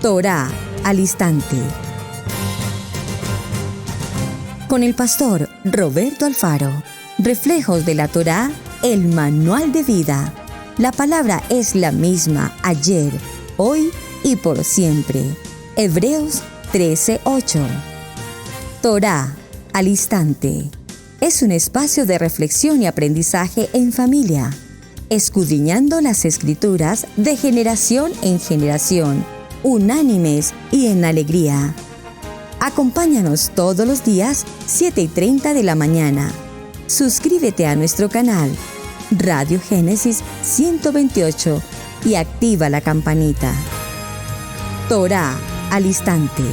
Torá al instante. Con el pastor Roberto Alfaro. Reflejos de la Torá, el manual de vida. La palabra es la misma ayer, hoy y por siempre. Hebreos 13:8. Torá al instante. Es un espacio de reflexión y aprendizaje en familia, escudriñando las Escrituras de generación en generación, unánimes y en alegría. Acompáñanos todos los días, 7:30 de la mañana. Suscríbete a nuestro canal, Radio Génesis 128, y activa la campanita. Torá al instante.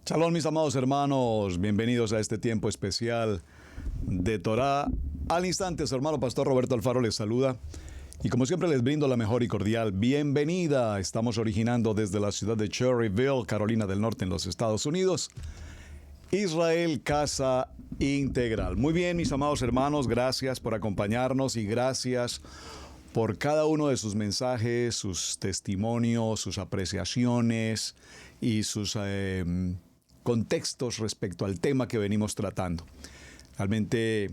Shalom, mis amados hermanos, bienvenidos a este tiempo especial de Torá al instante. Su hermano pastor Roberto Alfaro les saluda y como siempre les brindo la mejor y cordial bienvenida. Estamos originando desde la ciudad de Cherryville, Carolina del Norte, en los Estados Unidos. Israel, Casa Integral. Muy bien, mis amados hermanos, gracias por acompañarnos y gracias por cada uno de sus mensajes, sus testimonios, sus apreciaciones y sus contextos respecto al tema que venimos tratando. Realmente,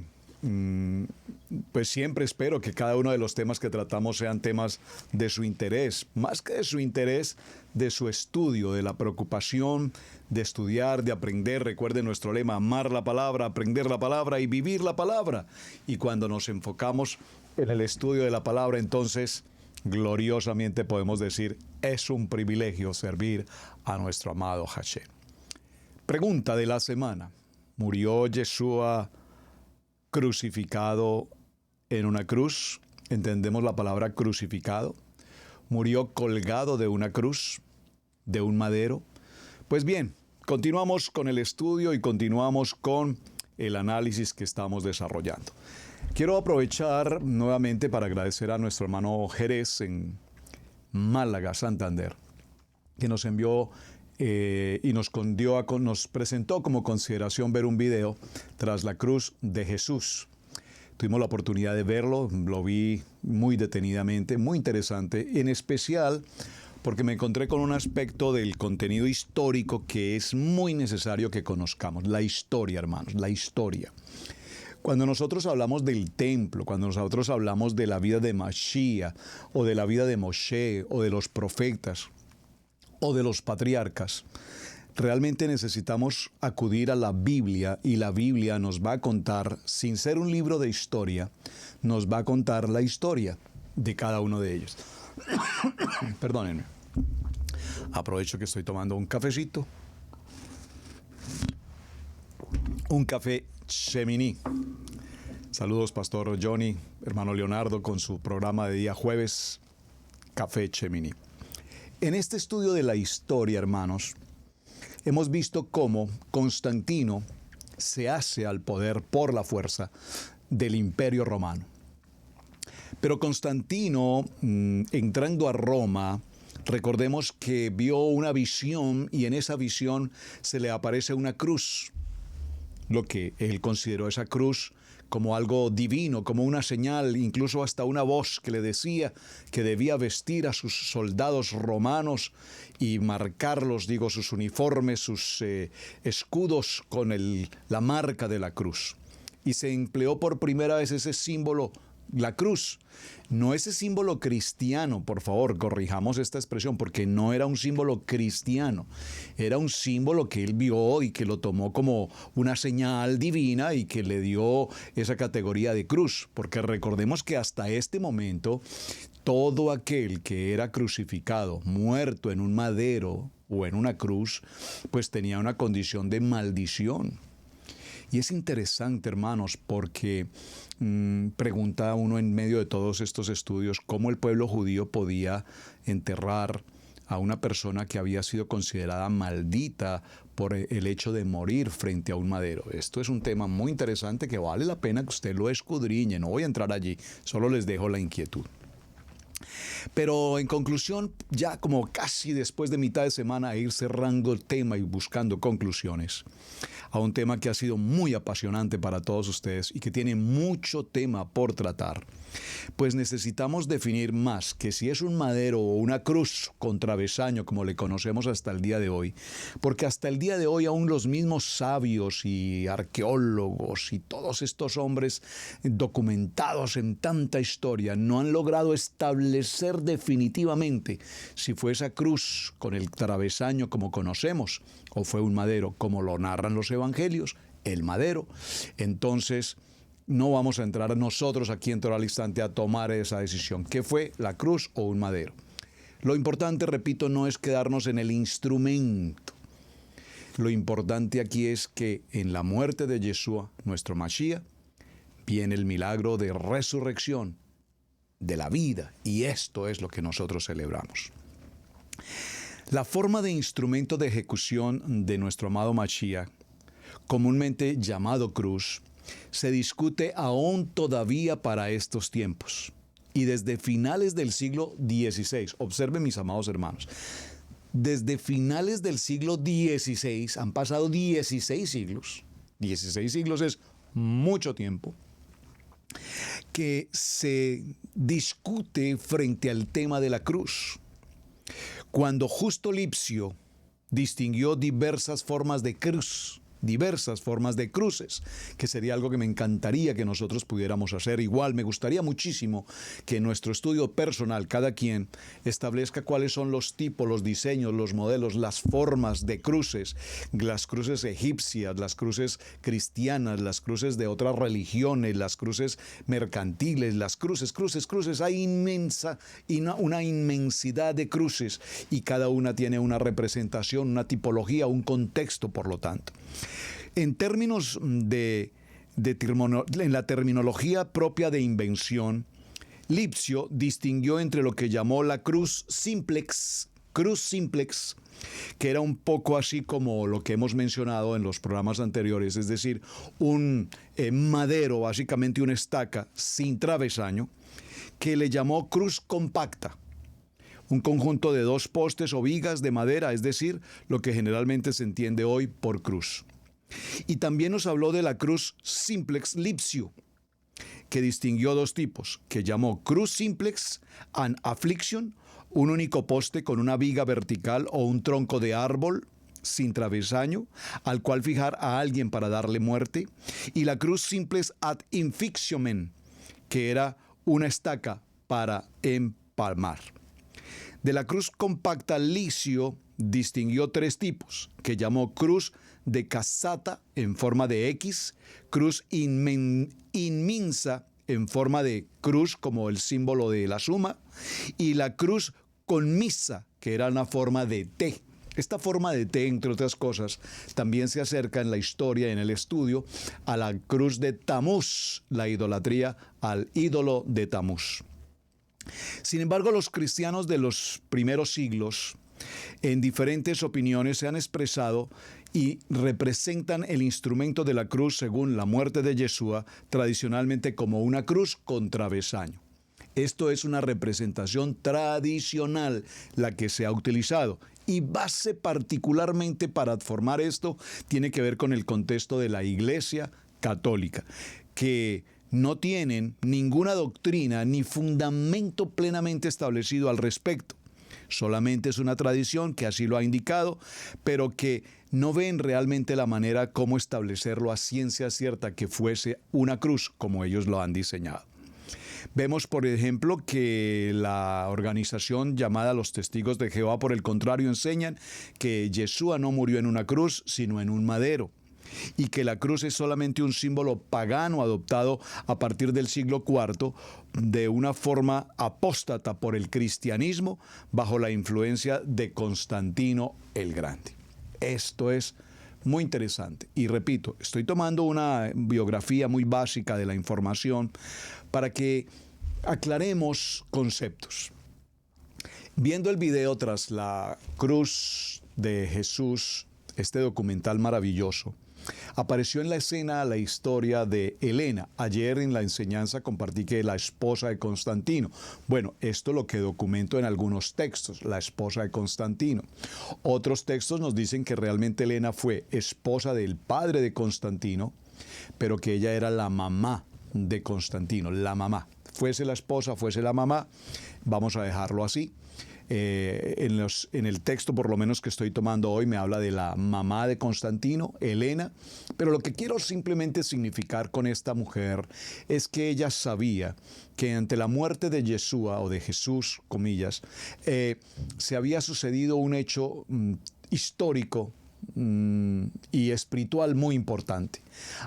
pues siempre espero que cada uno de los temas que tratamos sean temas de su interés, más que de su interés, de su estudio, de la preocupación de estudiar, de aprender. Recuerden nuestro lema: amar la palabra, aprender la palabra y vivir la palabra. Y cuando nos enfocamos en el estudio de la palabra, entonces gloriosamente podemos decir: es un privilegio servir a nuestro amado Hashem. Pregunta de la semana: ¿murió Yeshua crucificado en una cruz? Entendemos la palabra crucificado. ¿Murió colgado de una cruz, de un madero? Pues bien, continuamos con el estudio y continuamos con el análisis que estamos desarrollando. Quiero aprovechar nuevamente para agradecer a nuestro hermano Jerez en Málaga, Santander, que nos envió y nos presentó como consideración ver un video tras la cruz de Jesús. Tuvimos la oportunidad de verlo, lo vi muy detenidamente, muy interesante, en especial porque me encontré con un aspecto del contenido histórico que es muy necesario que conozcamos. La historia, hermanos, la historia. Cuando nosotros hablamos del templo, cuando nosotros hablamos de la vida de Mashiach, o de la vida de Moshe, o de los profetas, o de los patriarcas, realmente necesitamos acudir a la Biblia, y la Biblia nos va a contar, sin ser un libro de historia, nos va a contar la historia de cada uno de ellos. Perdónenme. Aprovecho que estoy tomando un cafecito. Un café Shemini. Saludos, Pastor Johnny, hermano Leonardo, con su programa de día jueves, Café Shemini. En este estudio de la historia, hermanos, hemos visto cómo Constantino se hace al poder por la fuerza del Imperio Romano. Pero Constantino, entrando a Roma, recordemos que vio una visión y en esa visión se le aparece una cruz. Lo que él consideró esa cruz como algo divino, como una señal, incluso hasta una voz que le decía que debía vestir a sus soldados romanos y marcarlos, sus uniformes, sus escudos con la marca de la cruz. Y se empleó por primera vez ese símbolo, la cruz. No ese símbolo cristiano, por favor, corrijamos esta expresión, porque no era un símbolo cristiano. Era un símbolo que él vio y que lo tomó como una señal divina y que le dio esa categoría de cruz. Porque recordemos que hasta este momento, todo aquel que era crucificado, muerto en un madero o en una cruz, pues tenía una condición de maldición. Y es interesante, hermanos, porque pregunta uno en medio de todos estos estudios cómo el pueblo judío podía enterrar a una persona que había sido considerada maldita por el hecho de morir frente a un madero. Esto es un tema muy interesante que vale la pena que usted lo escudriñe. No voy a entrar allí, solo les dejo la inquietud. Pero en conclusión, ya como casi después de mitad de semana, ir cerrando el tema y buscando conclusiones a un tema que ha sido muy apasionante para todos ustedes y que tiene mucho tema por tratar, pues necesitamos definir más que si es un madero o una cruz con travesaño como le conocemos hasta el día de hoy, porque hasta el día de hoy aún los mismos sabios y arqueólogos y todos estos hombres documentados en tanta historia no han logrado establecer definitivamente si fue esa cruz con el travesaño como conocemos o fue un madero como lo narran los evangelios, el madero. Entonces no vamos a entrar nosotros aquí en Torah al Instante a tomar esa decisión. ¿Qué fue, la cruz o un madero? Lo importante, repito, no es quedarnos en el instrumento. Lo importante aquí es que en la muerte de Yeshua, nuestro Mashiach, viene el milagro de resurrección de la vida, y esto es lo que nosotros celebramos. La forma de instrumento de ejecución de nuestro amado Mashiach, comúnmente llamado cruz, se discute aún todavía para estos tiempos. Y desde finales del siglo XVI, observen mis amados hermanos, desde finales del siglo XVI, han pasado 16 siglos, 16 siglos es mucho tiempo, que se discute frente al tema de la cruz. Cuando Justo Lipsio distinguió diversas formas de cruz, diversas formas de cruces, que sería algo que me encantaría que nosotros pudiéramos hacer. Igual me gustaría muchísimo que en nuestro estudio personal cada quien establezca cuáles son los tipos, los diseños, los modelos, las formas de cruces, las cruces egipcias, las cruces cristianas, las cruces de otras religiones, las cruces mercantiles, las cruces, hay una inmensidad de cruces y cada una tiene una representación, una tipología, un contexto, por lo tanto. En términos en la terminología propia de invención, Lipsio distinguió entre lo que llamó la cruz simplex, que era un poco así como lo que hemos mencionado en los programas anteriores, es decir, un madero, básicamente una estaca sin travesaño, que le llamó cruz compacta. Un conjunto de dos postes o vigas de madera, es decir, lo que generalmente se entiende hoy por cruz. Y también nos habló de la cruz simplex Lipsio, que distinguió dos tipos, que llamó cruz simplex and affliction, un único poste con una viga vertical o un tronco de árbol sin travesaño, al cual fijar a alguien para darle muerte, y la cruz simplex ad infixiomen, que era una estaca para empalmar. De la cruz compacta, Lipsio distinguió tres tipos, que llamó cruz de casata en forma de X, cruz inmensa en forma de cruz como el símbolo de la suma, y la cruz conmisa, que era una forma de T. Esta forma de T, entre otras cosas, también se acerca en la historia, en el estudio, a la cruz de Tamuz, la idolatría al ídolo de Tamuz. Sin embargo, los cristianos de los primeros siglos, en diferentes opiniones, se han expresado y representan el instrumento de la cruz según la muerte de Yeshua, tradicionalmente como una cruz con travesaño. Esto es una representación tradicional, la que se ha utilizado. Y base particularmente para formar esto tiene que ver con el contexto de la Iglesia Católica, que no tienen ninguna doctrina ni fundamento plenamente establecido al respecto. Solamente es una tradición que así lo ha indicado, pero que no ven realmente la manera cómo establecerlo a ciencia cierta que fuese una cruz como ellos lo han diseñado. Vemos, por ejemplo, que la organización llamada Los Testigos de Jehová, por el contrario, enseñan que Yeshua no murió en una cruz, sino en un madero, y que la cruz es solamente un símbolo pagano adoptado a partir del siglo IV de una forma apóstata por el cristianismo bajo la influencia de Constantino el Grande. Esto es muy interesante. Y repito, estoy tomando una biografía muy básica de la información para que aclaremos conceptos. Viendo el video tras la cruz de Jesús este documental maravilloso, apareció en la escena la historia de Helena. Ayer en la enseñanza compartí que la esposa de Constantino. Bueno, esto lo que documento en algunos textos, la esposa de Constantino. Otros textos nos dicen que realmente Helena fue esposa del padre de Constantino, pero que ella era la mamá de Constantino, la mamá. Fuese la esposa, fuese la mamá, vamos a dejarlo así. En el texto, por lo menos que estoy tomando hoy, me habla de la mamá de Constantino, Helena, pero lo que quiero simplemente significar con esta mujer es que ella sabía que ante la muerte de Yeshua, o de Jesús, comillas, se había sucedido un hecho histórico y espiritual muy importante.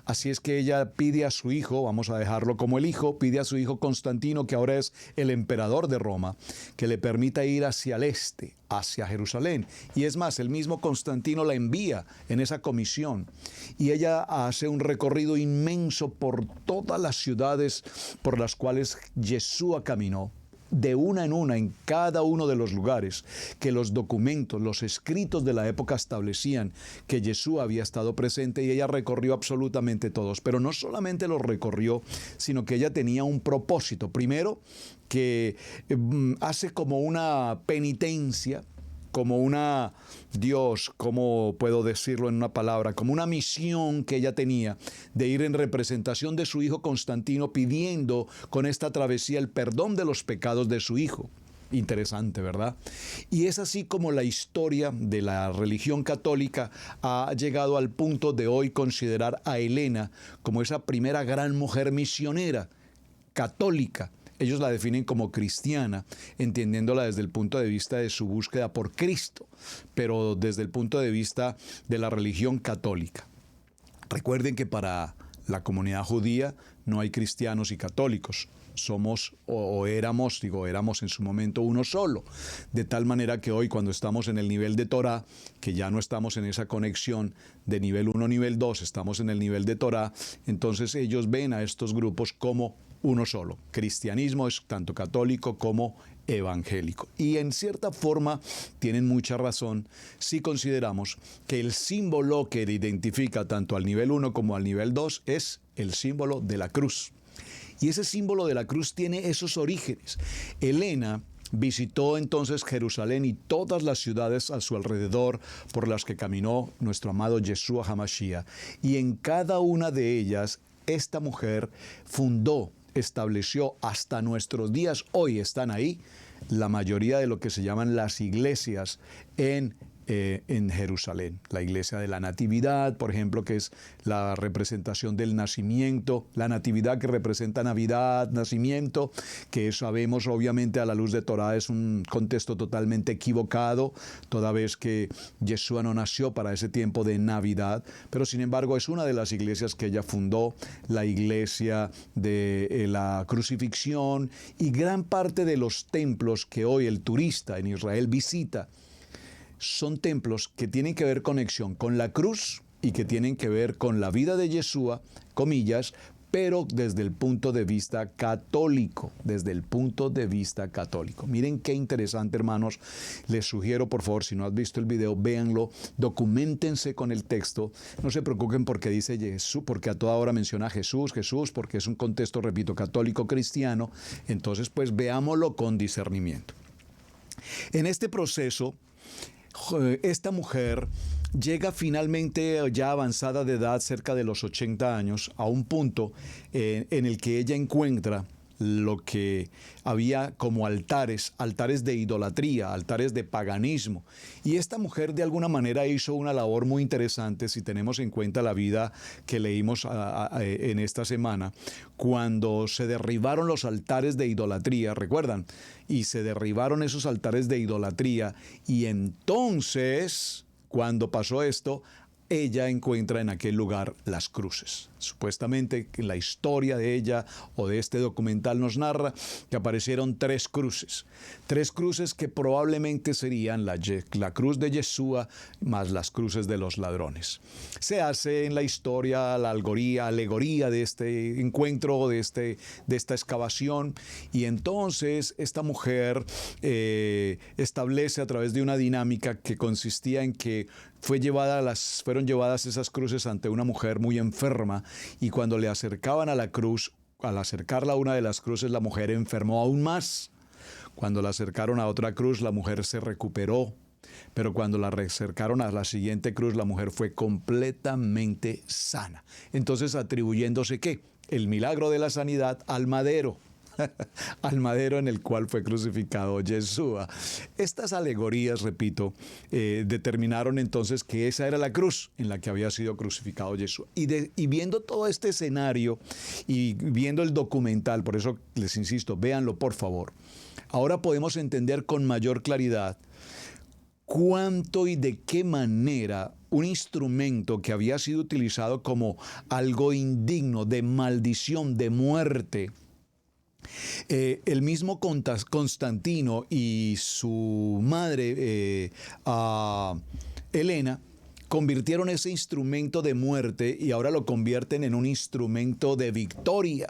Así es que ella pide a su hijo, vamos a dejarlo como el hijo, pide a su hijo Constantino, que ahora es el emperador de Roma, que le permita ir hacia el este, hacia Jerusalén. Y es más, el mismo Constantino la envía en esa comisión. Y ella hace un recorrido inmenso por todas las ciudades por las cuales Yeshua caminó, de una en cada uno de los lugares que los documentos, los escritos de la época establecían que Yeshua había estado presente, y ella recorrió absolutamente todos. Pero no solamente los recorrió, sino que ella tenía un propósito. Primero, que hace como una penitencia, como una, Dios, ¿cómo puedo decirlo en una palabra? Como una misión que ella tenía de ir en representación de su hijo Constantino, pidiendo con esta travesía el perdón de los pecados de su hijo. Interesante, ¿verdad? Y es así como la historia de la religión católica ha llegado al punto de hoy considerar a Helena como esa primera gran mujer misionera católica. Ellos la definen como cristiana, entendiéndola desde el punto de vista de su búsqueda por Cristo, pero desde el punto de vista de la religión católica. Recuerden que para la comunidad judía no hay cristianos y católicos. Somos éramos en su momento uno solo. De tal manera que hoy, cuando estamos en el nivel de Torá, que ya no estamos en esa conexión de nivel 1, nivel 2, estamos en el nivel de Torá, entonces ellos ven a estos grupos como uno solo. Cristianismo es tanto católico como evangélico. Y en cierta forma tienen mucha razón si consideramos que el símbolo que identifica tanto al nivel 1 como al nivel 2 es el símbolo de la cruz. Y ese símbolo de la cruz tiene esos orígenes. Helena visitó entonces Jerusalén y todas las ciudades a su alrededor por las que caminó nuestro amado Yeshua HaMashiach. Y en cada una de ellas, esta mujer fundó, estableció, hasta nuestros días, hoy están ahí, la mayoría de lo que se llaman las iglesias en Jerusalén. La iglesia de la Natividad, por ejemplo, que es la representación del nacimiento, la Natividad que representa Navidad, nacimiento, que sabemos obviamente a la luz de Torá es un contexto totalmente equivocado, toda vez que Yeshua no nació para ese tiempo de Navidad, pero sin embargo es una de las iglesias que ella fundó, la iglesia de la crucifixión, y gran parte de los templos que hoy el turista en Israel visita son templos que tienen que ver conexión con la cruz y que tienen que ver con la vida de Yeshua, comillas, pero desde el punto de vista católico, desde el punto de vista católico. Miren qué interesante, hermanos. Les sugiero, por favor, si no has visto el video, véanlo, documentense con el texto. No se preocupen porque dice Jesús, porque a toda hora menciona Jesús, porque es un contexto, repito, católico cristiano. Entonces, pues veámoslo con discernimiento. En este proceso, esta mujer llega finalmente, ya avanzada de edad, cerca de los 80 años, a un punto en el que ella encuentra lo que había como altares de idolatría, altares de paganismo. Y esta mujer de alguna manera hizo una labor muy interesante si tenemos en cuenta la vida que leímos en esta semana, cuando se derribaron los altares de idolatría, ¿recuerdan? Y se derribaron esos altares de idolatría, y entonces, cuando pasó esto, ella encuentra en aquel lugar las cruces. Supuestamente en la historia de ella o de este documental nos narra que aparecieron 3 cruces. 3 cruces que probablemente serían la cruz de Yeshua más las cruces de los ladrones. Se hace en la historia la alegoría de este encuentro, de esta excavación, y entonces esta mujer establece a través de una dinámica que consistía en que fueron llevadas esas cruces ante una mujer muy enferma, y cuando le acercaban a la cruz, al acercarla a una de las cruces, la mujer enfermó aún más. Cuando la acercaron a otra cruz, la mujer se recuperó, pero cuando la acercaron a la siguiente cruz, la mujer fue completamente sana. Entonces, atribuyéndose ¿qué? El milagro de la sanidad al madero. Al madero en el cual fue crucificado Yeshua. Estas alegorías, repito, determinaron entonces que esa era la cruz en la que había sido crucificado Yeshua. Y viendo todo este escenario y viendo el documental, por eso les insisto, véanlo por favor, ahora podemos entender con mayor claridad cuánto y de qué manera un instrumento que había sido utilizado como algo indigno, de maldición, de muerte, el mismo Constantino y su madre Helena convirtieron ese instrumento de muerte y ahora lo convierten en un instrumento de victoria,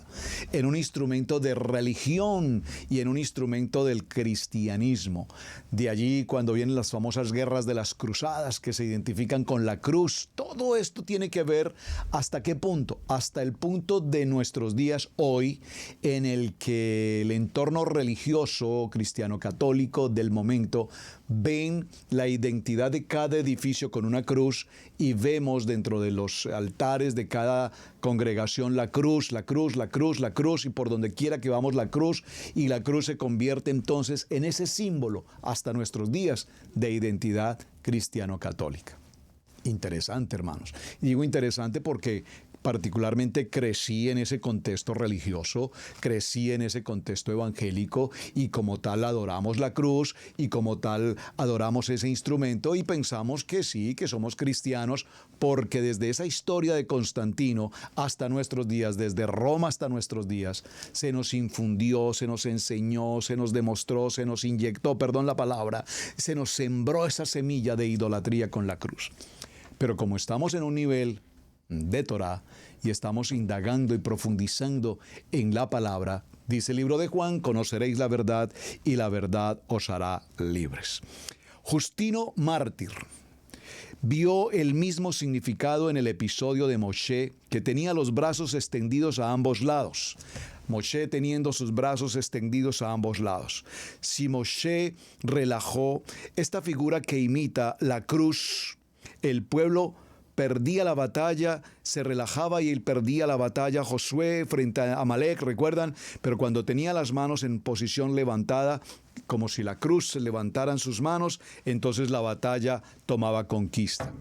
en un instrumento de religión y en un instrumento del cristianismo. De allí cuando vienen las famosas guerras de las cruzadas que se identifican con la cruz. Todo esto tiene que ver hasta qué punto, hasta el punto de nuestros días hoy, en el que el entorno religioso cristiano católico del momento ven la identidad de cada edificio con una cruz, y vemos dentro de los altares de cada congregación la cruz, la cruz, la cruz, la cruz, y por donde quiera que vamos la cruz, y la cruz se convierte entonces en ese símbolo hasta nuestros días de identidad cristiano-católica. Interesante, hermanos. Y digo interesante porque particularmente crecí en ese contexto religioso, crecí en ese contexto evangélico, y como tal adoramos la cruz y como tal adoramos ese instrumento y pensamos que sí, que somos cristianos, porque desde esa historia de Constantino hasta nuestros días, desde Roma hasta nuestros días, se nos infundió, se nos enseñó, se nos demostró, se nos inyectó, perdón la palabra, se nos sembró esa semilla de idolatría con la cruz. Pero como estamos en un nivel de Torah y estamos indagando y profundizando en la palabra, dice el libro de Juan, conoceréis la verdad y la verdad os hará libres. Justino Mártir vio el mismo significado en el episodio de Moshe, que tenía los brazos extendidos a ambos lados. Moshe teniendo sus brazos extendidos a ambos lados. Si Moshe relajó esta figura que imita la cruz, el pueblo perdía la batalla, se relajaba y él perdía la batalla. Josué frente a Amalek, ¿recuerdan? Pero cuando tenía las manos en posición levantada, como si la cruz se levantara en sus manos, entonces la batalla tomaba conquista.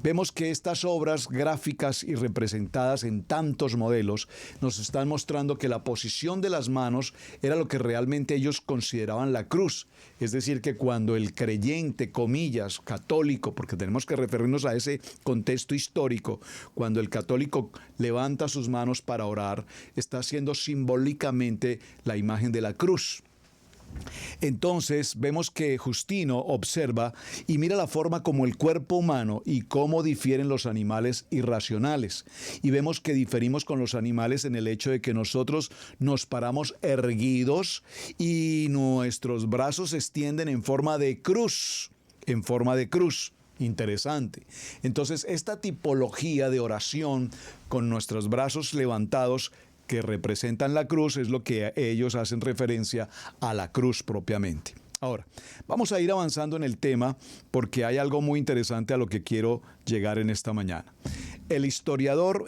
Vemos que estas obras gráficas y representadas en tantos modelos nos están mostrando que la posición de las manos era lo que realmente ellos consideraban la cruz. Es decir, que cuando el creyente, comillas, católico, porque tenemos que referirnos a ese contexto histórico, cuando el católico levanta sus manos para orar, está haciendo simbólicamente la imagen de la cruz. Entonces vemos que Justino observa y mira la forma como el cuerpo humano y cómo difieren los animales irracionales. Y vemos que diferimos con los animales en el hecho de que nosotros nos paramos erguidos y nuestros brazos se extienden en forma de cruz, en forma de cruz. Interesante. Entonces, esta tipología de oración con nuestros brazos levantados que representan la cruz es lo que ellos hacen referencia a la cruz propiamente. Ahora, vamos a ir avanzando en el tema porque hay algo muy interesante a lo que quiero llegar en esta mañana. El historiador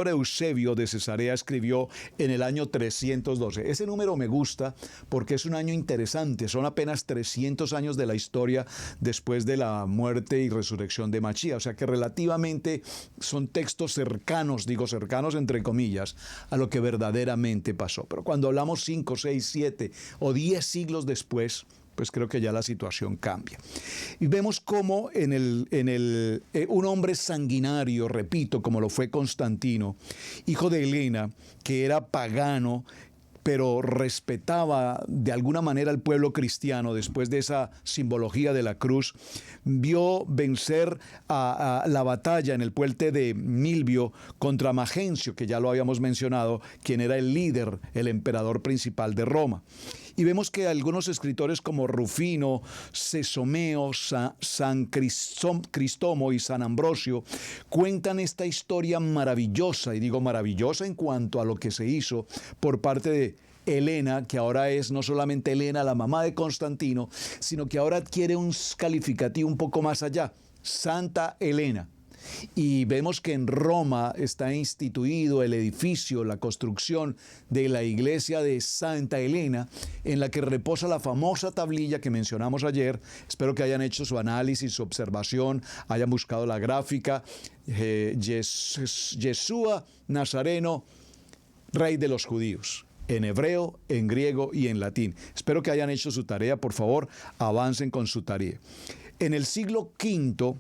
Eusebio de Cesarea escribió en el año 312. Ese número me gusta porque es un año interesante. Son apenas 300 años de la historia después de la muerte y resurrección de Mashiach. O sea que relativamente son textos cercanos, digo cercanos entre comillas, a lo que verdaderamente pasó. Pero cuando hablamos 5, 6, 7 o 10 siglos después, pues creo que ya la situación cambia. Y vemos cómo un hombre sanguinario, repito, como lo fue Constantino, hijo de Helena, que era pagano, pero respetaba de alguna manera al pueblo cristiano después de esa simbología de la cruz, vio vencer a la batalla en el puente de Milvio contra Magencio, que ya lo habíamos mencionado, quien era el líder, el emperador principal de Roma. Y vemos que algunos escritores como Rufino, Cesomeo, San Cristómo y San Ambrosio cuentan esta historia maravillosa, y digo maravillosa en cuanto a lo que se hizo por parte de Helena, que ahora es no solamente Helena, la mamá de Constantino, sino que ahora adquiere un calificativo un poco más allá, Santa Helena. Y vemos que en Roma está instituido el edificio, la construcción de la iglesia de Santa Helena, en la que reposa la famosa tablilla que mencionamos ayer. Espero que hayan hecho su análisis, su observación, hayan buscado la gráfica. Yeshua Nazareno, Rey de los Judíos, en hebreo, en griego y en latín. Espero que hayan hecho su tarea. Por favor, avancen con su tarea. En el siglo V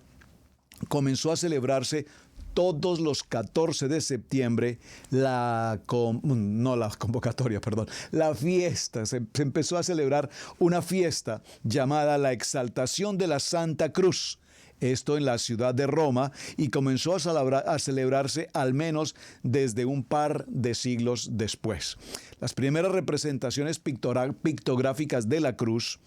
comenzó a celebrarse todos los 14 de septiembre la fiesta. Se empezó a celebrar una fiesta llamada la Exaltación de la Santa Cruz. Esto en la ciudad de Roma, y comenzó a celebrarse al menos desde un par de siglos después. Las primeras representaciones pictográficas de la cruz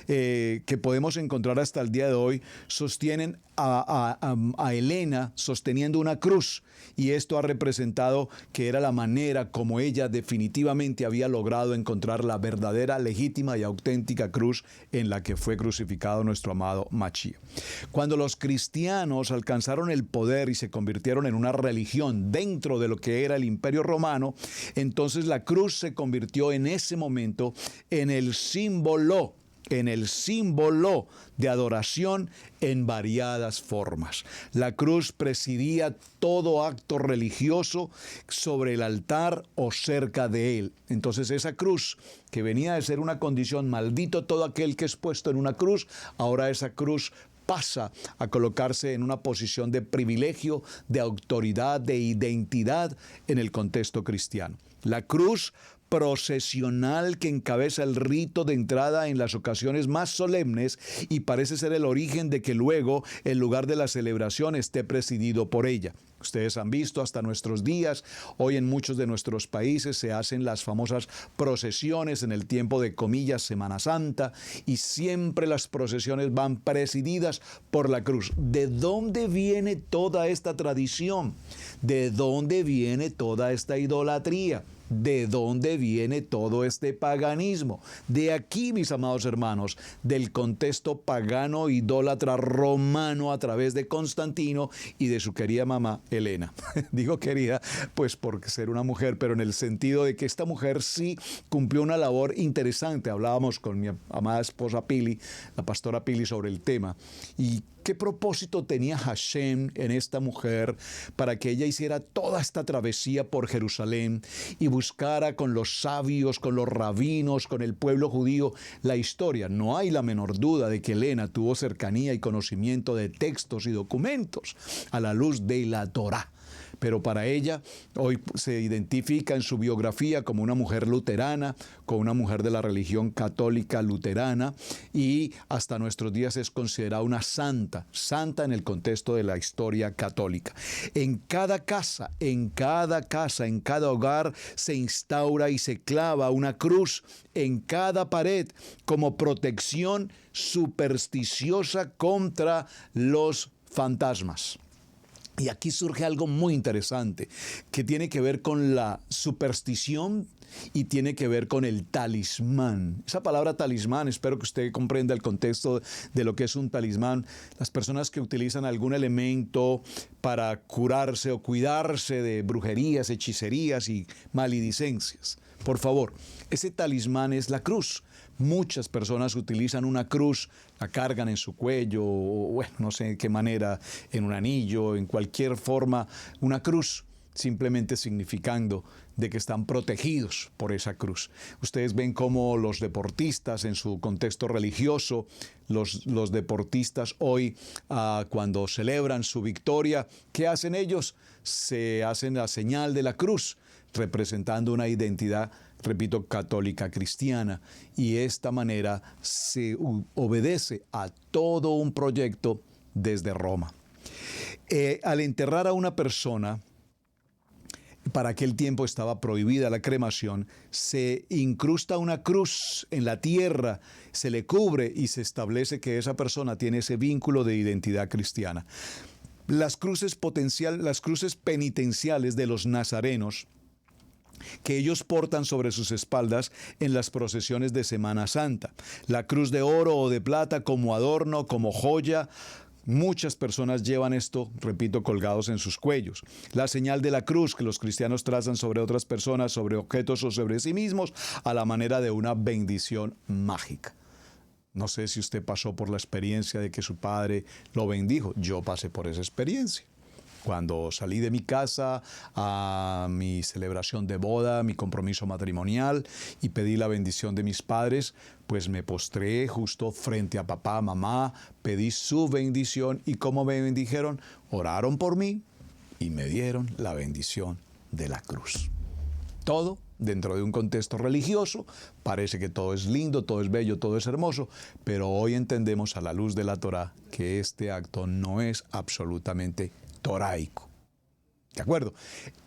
que podemos encontrar hasta el día de hoy sostienen a Helena sosteniendo una cruz, y esto ha representado que era la manera como ella definitivamente había logrado encontrar la verdadera, legítima y auténtica cruz en la que fue crucificado nuestro amado Mashiach. Cuando los cristianos alcanzaron el poder y se convirtieron en una religión dentro de lo que era el Imperio Romano, entonces la cruz se convirtió en ese momento en el símbolo de adoración en variadas formas. La cruz presidía todo acto religioso sobre el altar o cerca de él. Entonces esa cruz, que venía de ser una condición, maldito todo aquel que es puesto en una cruz, ahora esa cruz pasa a colocarse en una posición de privilegio, de autoridad, de identidad en el contexto cristiano. La cruz procesional que encabeza el rito de entrada en las ocasiones más solemnes, y parece ser el origen de que luego el lugar de la celebración esté presidido por ella. Ustedes han visto hasta nuestros días, hoy en muchos de nuestros países se hacen las famosas procesiones en el tiempo de, comillas, Semana Santa, y siempre las procesiones van presididas por la cruz. ¿De dónde viene toda esta tradición? ¿De dónde viene toda esta idolatría? ¿De dónde viene todo este paganismo? De aquí, mis amados hermanos, del contexto pagano, idólatra romano a través de Constantino y de su querida mamá Helena. Digo querida, pues por ser una mujer, pero en el sentido de que esta mujer sí cumplió una labor interesante. Hablábamos con mi amada esposa Pili, la pastora Pili, sobre el tema. Y ¿qué propósito tenía Hashem en esta mujer para que ella hiciera toda esta travesía por Jerusalén y buscara con los sabios, con los rabinos, con el pueblo judío la historia? No hay la menor duda de que Helena tuvo cercanía y conocimiento de textos y documentos a la luz de la Torá. Pero para ella hoy se identifica en su biografía como una mujer luterana, como una mujer de la religión católica luterana, y hasta nuestros días es considerada una santa en el contexto de la historia católica. En cada casa, en cada hogar se instaura y se clava una cruz en cada pared como protección supersticiosa contra los fantasmas. Y aquí surge algo muy interesante que tiene que ver con la superstición y tiene que ver con el talismán. Esa palabra talismán, espero que usted comprenda el contexto de lo que es un talismán. Las personas que utilizan algún elemento para curarse o cuidarse de brujerías, hechicerías y maledicencias. Por favor, ese talismán es la cruz. Muchas personas utilizan una cruz, la cargan en su cuello, o bueno, no sé de qué manera, en un anillo, en cualquier forma, una cruz. simplemente significando de que están protegidos por esa cruz. Ustedes ven cómo los deportistas en su contexto religioso, los deportistas hoy cuando celebran su victoria, ¿qué hacen ellos? Se hacen la señal de la cruz, representando una identidad, repito, católica cristiana, y de esta manera se obedece a todo un proyecto desde Roma. Al enterrar a una persona, para aquel tiempo estaba prohibida la cremación, se incrusta una cruz en la tierra, se le cubre y se establece que esa persona tiene ese vínculo de identidad cristiana. Las cruces penitenciales de los nazarenos, que ellos portan sobre sus espaldas en las procesiones de Semana Santa. La cruz de oro o de plata como adorno, como joya. Muchas personas llevan esto, repito, colgados en sus cuellos. La señal de la cruz que los cristianos trazan sobre otras personas, sobre objetos o sobre sí mismos, a la manera de una bendición mágica. No sé si usted pasó por la experiencia de que su padre lo bendijo. Yo pasé por esa experiencia. Cuando salí de mi casa a mi celebración de boda, mi compromiso matrimonial, y pedí la bendición de mis padres, pues me postré justo frente a papá, mamá, pedí su bendición y ¿cómo me bendijeron? Oraron por mí y me dieron la bendición de la cruz. Todo dentro de un contexto religioso, parece que todo es lindo, todo es bello, todo es hermoso, pero hoy entendemos a la luz de la Torá que este acto no es absolutamente toraico. ¿De acuerdo?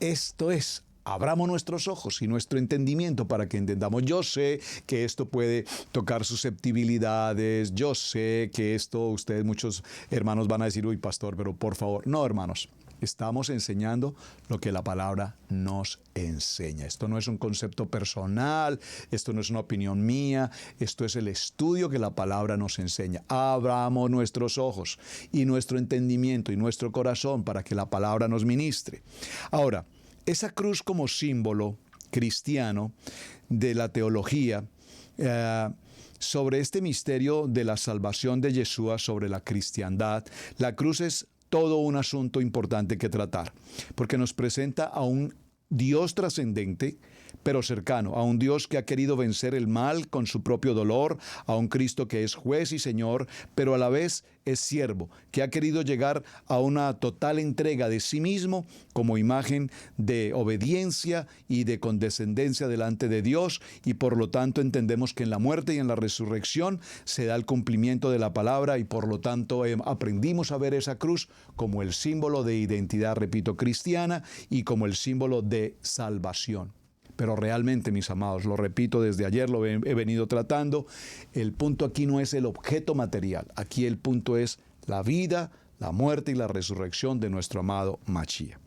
Esto es, abramos nuestros ojos y nuestro entendimiento para que entendamos. Yo sé que esto puede tocar susceptibilidades, yo sé que esto, ustedes muchos hermanos van a decir, uy pastor, pero por favor, no hermanos. Estamos enseñando lo que la palabra nos enseña. Esto no es un concepto personal, esto no es una opinión mía, esto es el estudio que la palabra nos enseña. Abramos nuestros ojos y nuestro entendimiento y nuestro corazón para que la palabra nos ministre. Ahora, esa cruz como símbolo cristiano de la teología, sobre este misterio de la salvación de Yeshua, sobre la cristiandad, la cruz es todo un asunto importante que tratar, porque nos presenta a un Dios trascendente, pero cercano, a un Dios que ha querido vencer el mal con su propio dolor, a un Cristo que es juez y Señor, pero a la vez es siervo, que ha querido llegar a una total entrega de sí mismo como imagen de obediencia y de condescendencia delante de Dios, y por lo tanto entendemos que en la muerte y en la resurrección se da el cumplimiento de la palabra, y por lo tanto aprendimos a ver esa cruz como el símbolo de identidad, repito, cristiana, y como el símbolo de salvación. Pero realmente, mis amados, lo repito, desde ayer lo he venido tratando, el punto aquí no es el objeto material, aquí el punto es la vida, la muerte y la resurrección de nuestro amado Mashiach.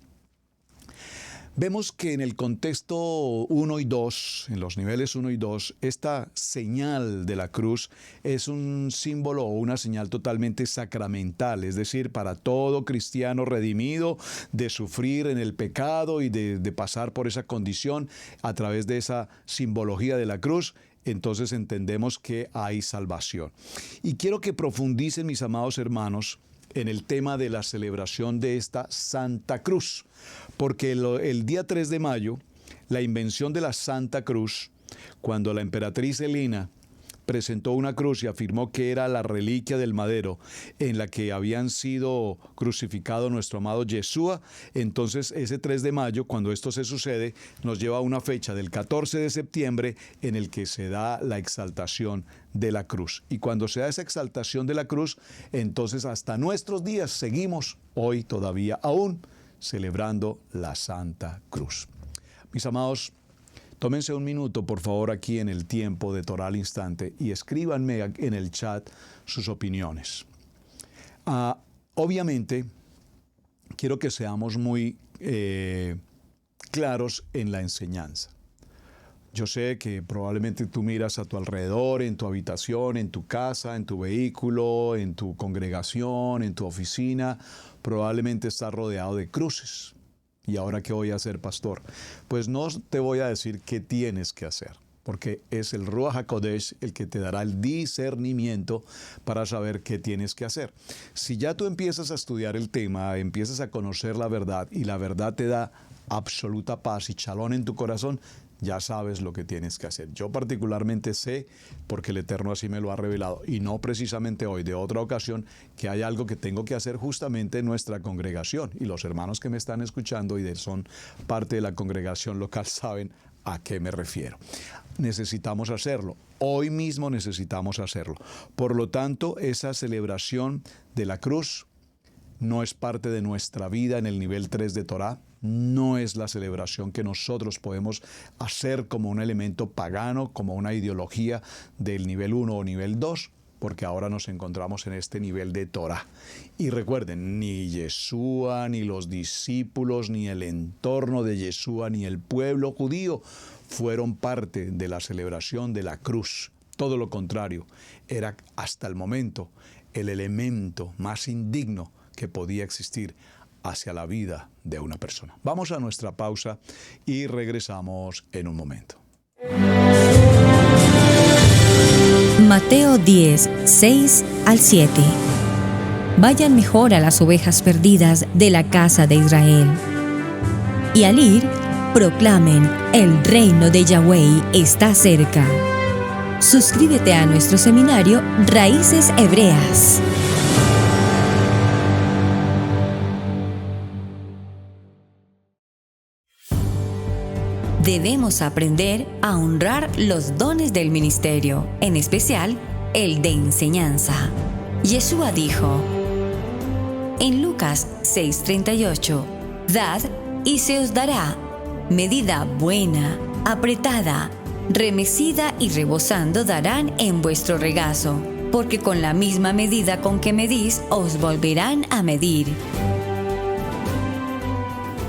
Vemos que en el contexto 1 y 2, en los niveles 1 y 2, esta señal de la cruz es un símbolo o una señal totalmente sacramental, es decir, para todo cristiano redimido, de sufrir en el pecado y de pasar por esa condición a través de esa simbología de la cruz. Entonces entendemos que hay salvación. Y quiero que profundicen, mis amados hermanos, en el tema de la celebración de esta Santa Cruz, porque el día 3 de mayo, la invención de la Santa Cruz, cuando la emperatriz Helena presentó una cruz y afirmó que era la reliquia del madero en la que habían sido crucificado nuestro amado Yeshua, entonces ese 3 de mayo, cuando esto se sucede, nos lleva a una fecha del 14 de septiembre en el que se da la exaltación de la cruz. Y cuando se da esa exaltación de la cruz, entonces hasta nuestros días seguimos hoy todavía aún celebrando la Santa Cruz. Mis amados, tómense un minuto, por favor, aquí en el tiempo de Torá al Instante y escríbanme en el chat sus opiniones. Obviamente, quiero que seamos muy claros en la enseñanza. Yo sé que probablemente tú miras a tu alrededor, en tu habitación, en tu casa, en tu vehículo, en tu congregación, en tu oficina, probablemente estás rodeado de cruces. ¿Y ahora qué voy a hacer, pastor? Pues no te voy a decir qué tienes que hacer. porque es el Ruach HaKodesh el que te dará el discernimiento para saber qué tienes que hacer. Si ya tú empiezas a estudiar el tema, empiezas a conocer la verdad y la verdad te da absoluta paz y shalom en tu corazón, ya sabes lo que tienes que hacer. Yo particularmente sé, porque el Eterno así me lo ha revelado, y no precisamente hoy, de otra ocasión, que hay algo que tengo que hacer justamente en nuestra congregación. Y los hermanos que me están escuchando y son parte de la congregación local saben a qué me refiero. Necesitamos hacerlo. Hoy mismo necesitamos hacerlo. Por lo tanto, esa celebración de la cruz no es parte de nuestra vida en el nivel 3 de Torah. No es la celebración que nosotros podemos hacer como un elemento pagano, como una ideología del nivel 1 o nivel 2, porque ahora nos encontramos en este nivel de Torah. Y recuerden, ni Yeshua, ni los discípulos, ni el entorno de Yeshua, ni el pueblo judío fueron parte de la celebración de la cruz. Todo lo contrario, era hasta el momento el elemento más indigno que podía existir hacia la vida de una persona. Vamos a nuestra pausa y regresamos en un momento. Mateo 10, 6 al 7. Vayan mejor a las ovejas perdidas de la casa de Israel. Y al ir, proclamen, el reino de Yahweh está cerca. Suscríbete a nuestro seminario Raíces Hebreas. Debemos aprender a honrar los dones del ministerio, en especial el de enseñanza. Yeshua dijo en Lucas 6:38, «Dad y se os dará, medida buena, apretada, remecida y rebosando darán en vuestro regazo, porque con la misma medida con que medís os volverán a medir».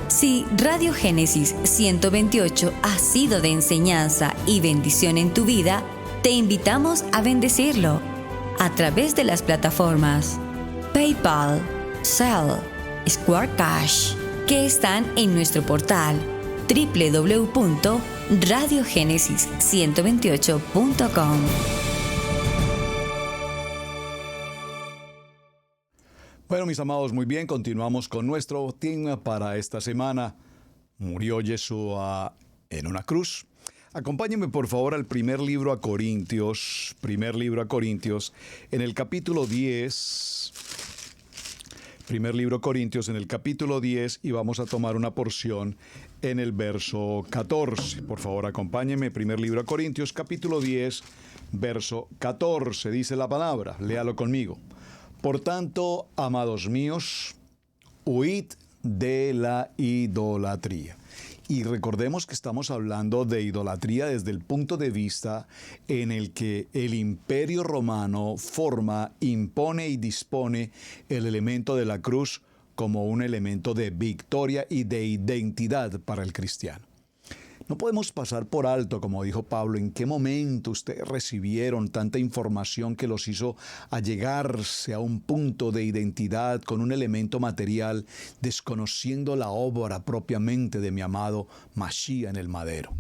Si Radio Génesis 128 ha sido de enseñanza y bendición en tu vida, te invitamos a bendecirlo a través de las plataformas PayPal, Zelle, Square Cash, que están en nuestro portal www.radiogenesis128.com. Bueno, mis amados, muy bien, continuamos con nuestro tema para esta semana. Murió Yeshua en una cruz. Acompáñenme por favor al primer libro a Corintios, en el capítulo 10. Primer libro a Corintios, en el capítulo 10, y vamos a tomar una porción en el verso 14. Por favor, acompáñenme, primer libro a Corintios, capítulo 10, verso 14. Dice la palabra, léalo conmigo. Por tanto, amados míos, huid de la idolatría. Y recordemos que estamos hablando de idolatría desde el punto de vista en el que el Imperio Romano forma, impone y dispone el elemento de la cruz como un elemento de victoria y de identidad para el cristiano. No podemos pasar por alto, como dijo Pablo, en qué momento ustedes recibieron tanta información que los hizo allegarse a un punto de identidad con un elemento material, desconociendo la obra propiamente de mi amado Mashiach en el madero.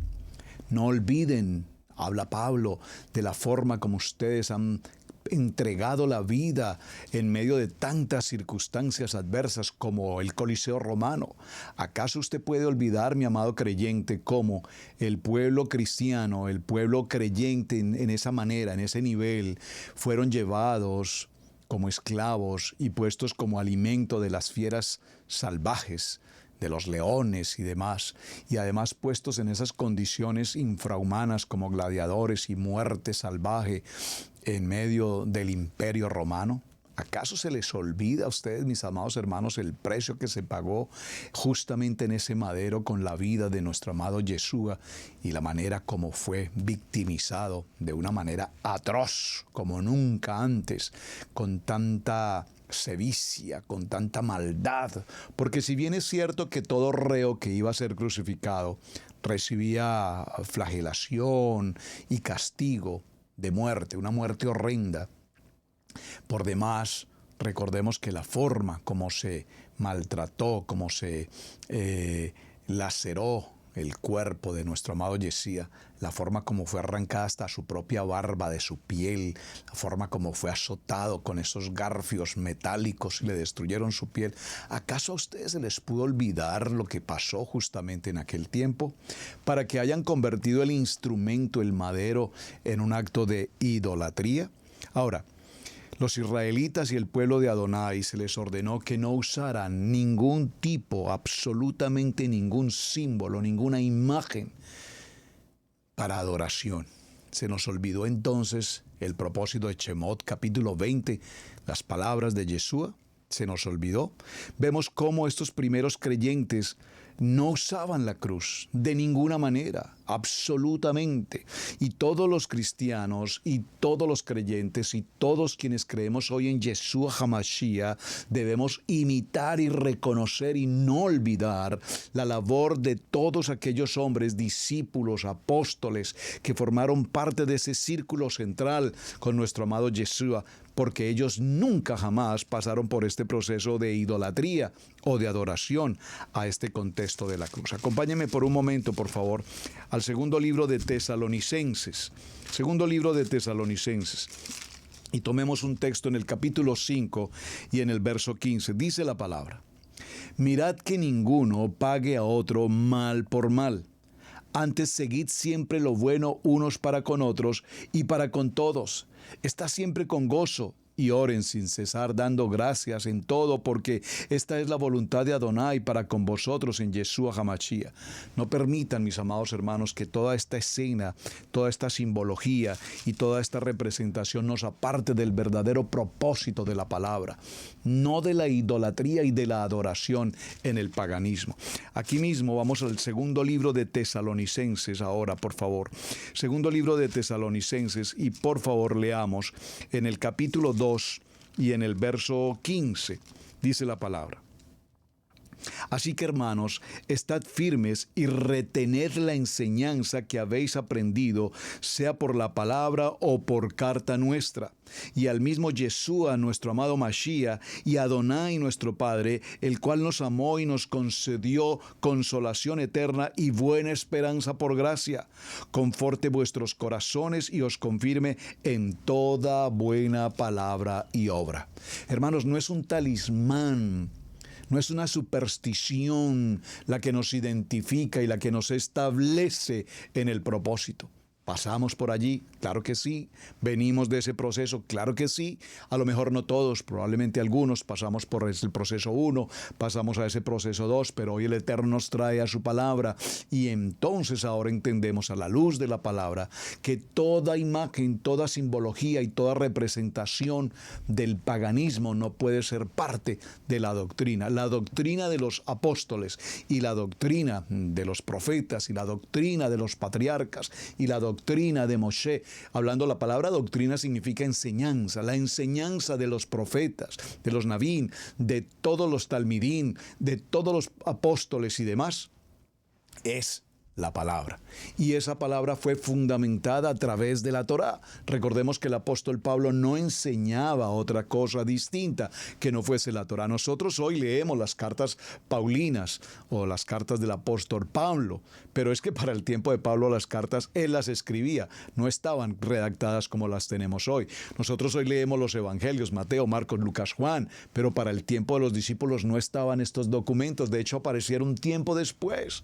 No olviden, habla Pablo, de la forma como ustedes han entregado la vida en medio de tantas circunstancias adversas como el Coliseo romano. ¿Acaso usted puede olvidar, mi amado creyente, cómo el pueblo cristiano, el pueblo creyente en esa manera, en ese nivel, fueron llevados como esclavos y puestos como alimento de las fieras salvajes, de los leones y demás, y además puestos en esas condiciones infrahumanas como gladiadores y muerte salvaje en medio del Imperio Romano? ¿Acaso se les olvida a ustedes, mis amados hermanos, el precio que se pagó justamente en ese madero con la vida de nuestro amado Yeshua y la manera como fue victimizado de una manera atroz como nunca antes, con tanta sevicia, con tanta maldad? Porque si bien es cierto que todo reo que iba a ser crucificado recibía flagelación y castigo de muerte, una muerte horrenda, por demás, recordemos que la forma como se maltrató, como se laceró el cuerpo de nuestro amado Yeshua, la forma como fue arrancada hasta su propia barba de su piel, la forma como fue azotado con esos garfios metálicos y le destruyeron su piel. ¿Acaso a ustedes se les pudo olvidar lo que pasó justamente en aquel tiempo? Para que hayan convertido el instrumento, el madero, en un acto de idolatría. Ahora, los israelitas y el pueblo de Adonai se les ordenó que no usaran ningún tipo, absolutamente ningún símbolo, ninguna imagen para adoración. Se nos olvidó entonces el propósito de Shemot, capítulo 20, las palabras de Yeshua. Se nos olvidó. Vemos cómo estos primeros creyentes no usaban la cruz de ninguna manera, absolutamente. Y todos los cristianos y todos los creyentes y todos quienes creemos hoy en Yeshua HaMashiach debemos imitar y reconocer y no olvidar la labor de todos aquellos hombres, discípulos, apóstoles que formaron parte de ese círculo central con nuestro amado Yeshua, porque ellos nunca jamás pasaron por este proceso de idolatría o de adoración a este contexto de la cruz. Acompáñenme por un momento, por favor, al segundo libro de Tesalonicenses. Segundo libro de Tesalonicenses. Y tomemos un texto en el capítulo 5 y en el verso 15. Dice la palabra: mirad que ninguno pague a otro mal por mal. Antes seguid siempre lo bueno unos para con otros y para con todos. Estad siempre con gozo y oren sin cesar, dando gracias en todo, porque esta es la voluntad de Adonai para con vosotros en Yeshua HaMashiach. No permitan, mis amados hermanos, que toda esta escena, toda esta simbología y toda esta representación nos aparte del verdadero propósito de la palabra, no de la idolatría y de la adoración en el paganismo. Aquí mismo vamos al segundo libro de Tesalonicenses ahora, por favor. Segundo libro de Tesalonicenses, y por favor leamos en el capítulo 2 y en el verso 15, dice la palabra: así que, hermanos, estad firmes y retened la enseñanza que habéis aprendido, sea por la palabra o por carta nuestra. Y al mismo Yeshua, nuestro amado Mashiach, y Adonai, nuestro Padre, el cual nos amó y nos concedió consolación eterna y buena esperanza por gracia, conforte vuestros corazones y os confirme en toda buena palabra y obra. Hermanos, no es un talismán, no es una superstición la que nos identifica y la que nos establece en el propósito. ¿Pasamos por allí? Claro que sí. ¿Venimos de ese proceso? Claro que sí. A lo mejor no todos, probablemente algunos pasamos por el proceso 1, pasamos a ese proceso 2, pero hoy el Eterno nos trae a su palabra y entonces ahora entendemos a la luz de la palabra que toda imagen, toda simbología y toda representación del paganismo no puede ser parte de la doctrina. La doctrina de los apóstoles y la doctrina de los profetas y la doctrina de los patriarcas y la doctrina de Moshe. Hablando, la palabra doctrina significa enseñanza, la enseñanza de los profetas, de los Nabín, de todos los Talmidín, de todos los apóstoles y demás, es la palabra. Y esa palabra fue fundamentada a través de la Torá. Recordemos que el apóstol Pablo no enseñaba otra cosa distinta que no fuese la Torá. Nosotros hoy leemos las cartas paulinas o las cartas del apóstol Pablo, pero es que para el tiempo de Pablo las cartas él las escribía, no estaban redactadas como las tenemos hoy. Nosotros hoy leemos los evangelios, Mateo, Marcos, Lucas, Juan, pero para el tiempo de los discípulos no estaban estos documentos. De hecho, aparecieron un tiempo después.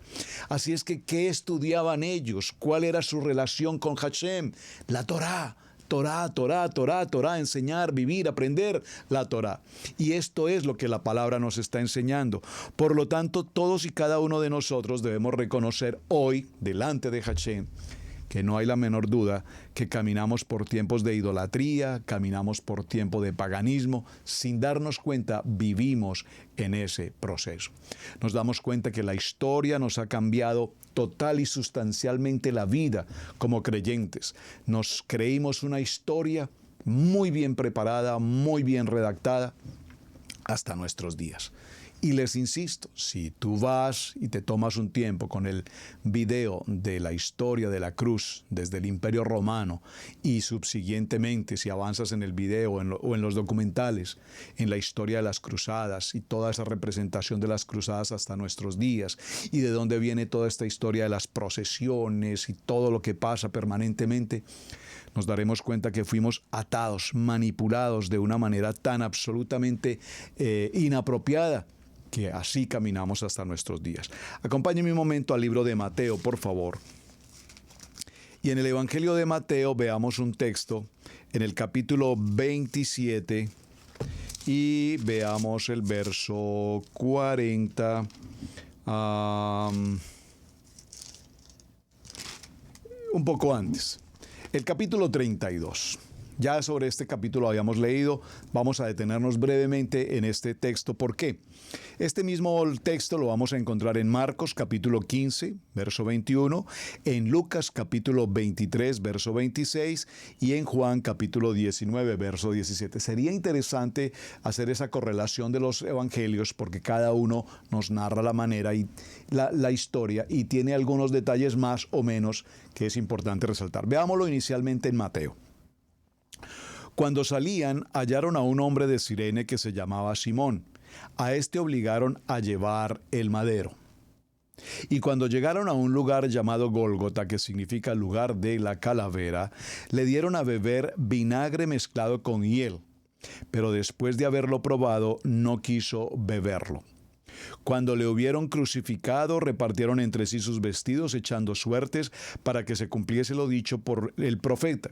Así es que, ¿qué estudiaban ellos? ¿Cuál era su relación con Hashem? La Torá. Torá, enseñar, vivir, aprender la Torá. Y esto es lo que la palabra nos está enseñando. Por lo tanto, todos y cada uno de nosotros debemos reconocer hoy, delante de Hashem, que no hay la menor duda que caminamos por tiempos de idolatría, caminamos por tiempo de paganismo. Sin darnos cuenta, vivimos en ese proceso. Nos damos cuenta que la historia nos ha cambiado total y sustancialmente la vida como creyentes. Nos creímos una historia muy bien preparada, muy bien redactada hasta nuestros días. Y les insisto, si tú vas y te tomas un tiempo con el video de la historia de la cruz desde el Imperio Romano y subsiguientemente si avanzas en el video o en los documentales, en la historia de las cruzadas y toda esa representación de las cruzadas hasta nuestros días y de dónde viene toda esta historia de las procesiones y todo lo que pasa permanentemente, nos daremos cuenta que fuimos atados, manipulados de una manera tan absolutamente inapropiada, que así caminamos hasta nuestros días. Acompáñenme un momento al libro de Mateo, por favor. Y en el Evangelio de Mateo veamos un texto en el capítulo 27 y veamos el verso 40. Un poco antes. El capítulo 32. Ya sobre este capítulo habíamos leído, vamos a detenernos brevemente en este texto. ¿Por qué? Este mismo texto lo vamos a encontrar en Marcos capítulo 15, verso 21, en Lucas capítulo 23, verso 26 y en Juan capítulo 19, verso 17. Sería interesante hacer esa correlación de los evangelios porque cada uno nos narra la manera y la historia y tiene algunos detalles más o menos que es importante resaltar. Veámoslo inicialmente en Mateo. Cuando salían, hallaron a un hombre de Cirene que se llamaba Simón. A este obligaron a llevar el madero. Y cuando llegaron a un lugar llamado Gólgota, que significa lugar de la calavera, le dieron a beber vinagre mezclado con hiel. Pero después de haberlo probado, no quiso beberlo. Cuando le hubieron crucificado, repartieron entre sí sus vestidos, echando suertes para que se cumpliese lo dicho por el profeta.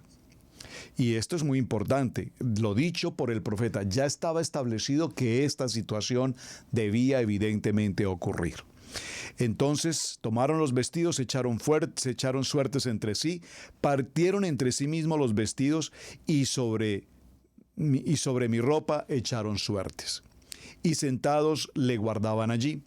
Y esto es muy importante, lo dicho por el profeta, ya estaba establecido que esta situación debía evidentemente ocurrir. Entonces tomaron los vestidos, se echaron suertes entre sí, partieron entre sí mismos los vestidos y sobre mi ropa echaron suertes. Y sentados le guardaban allí.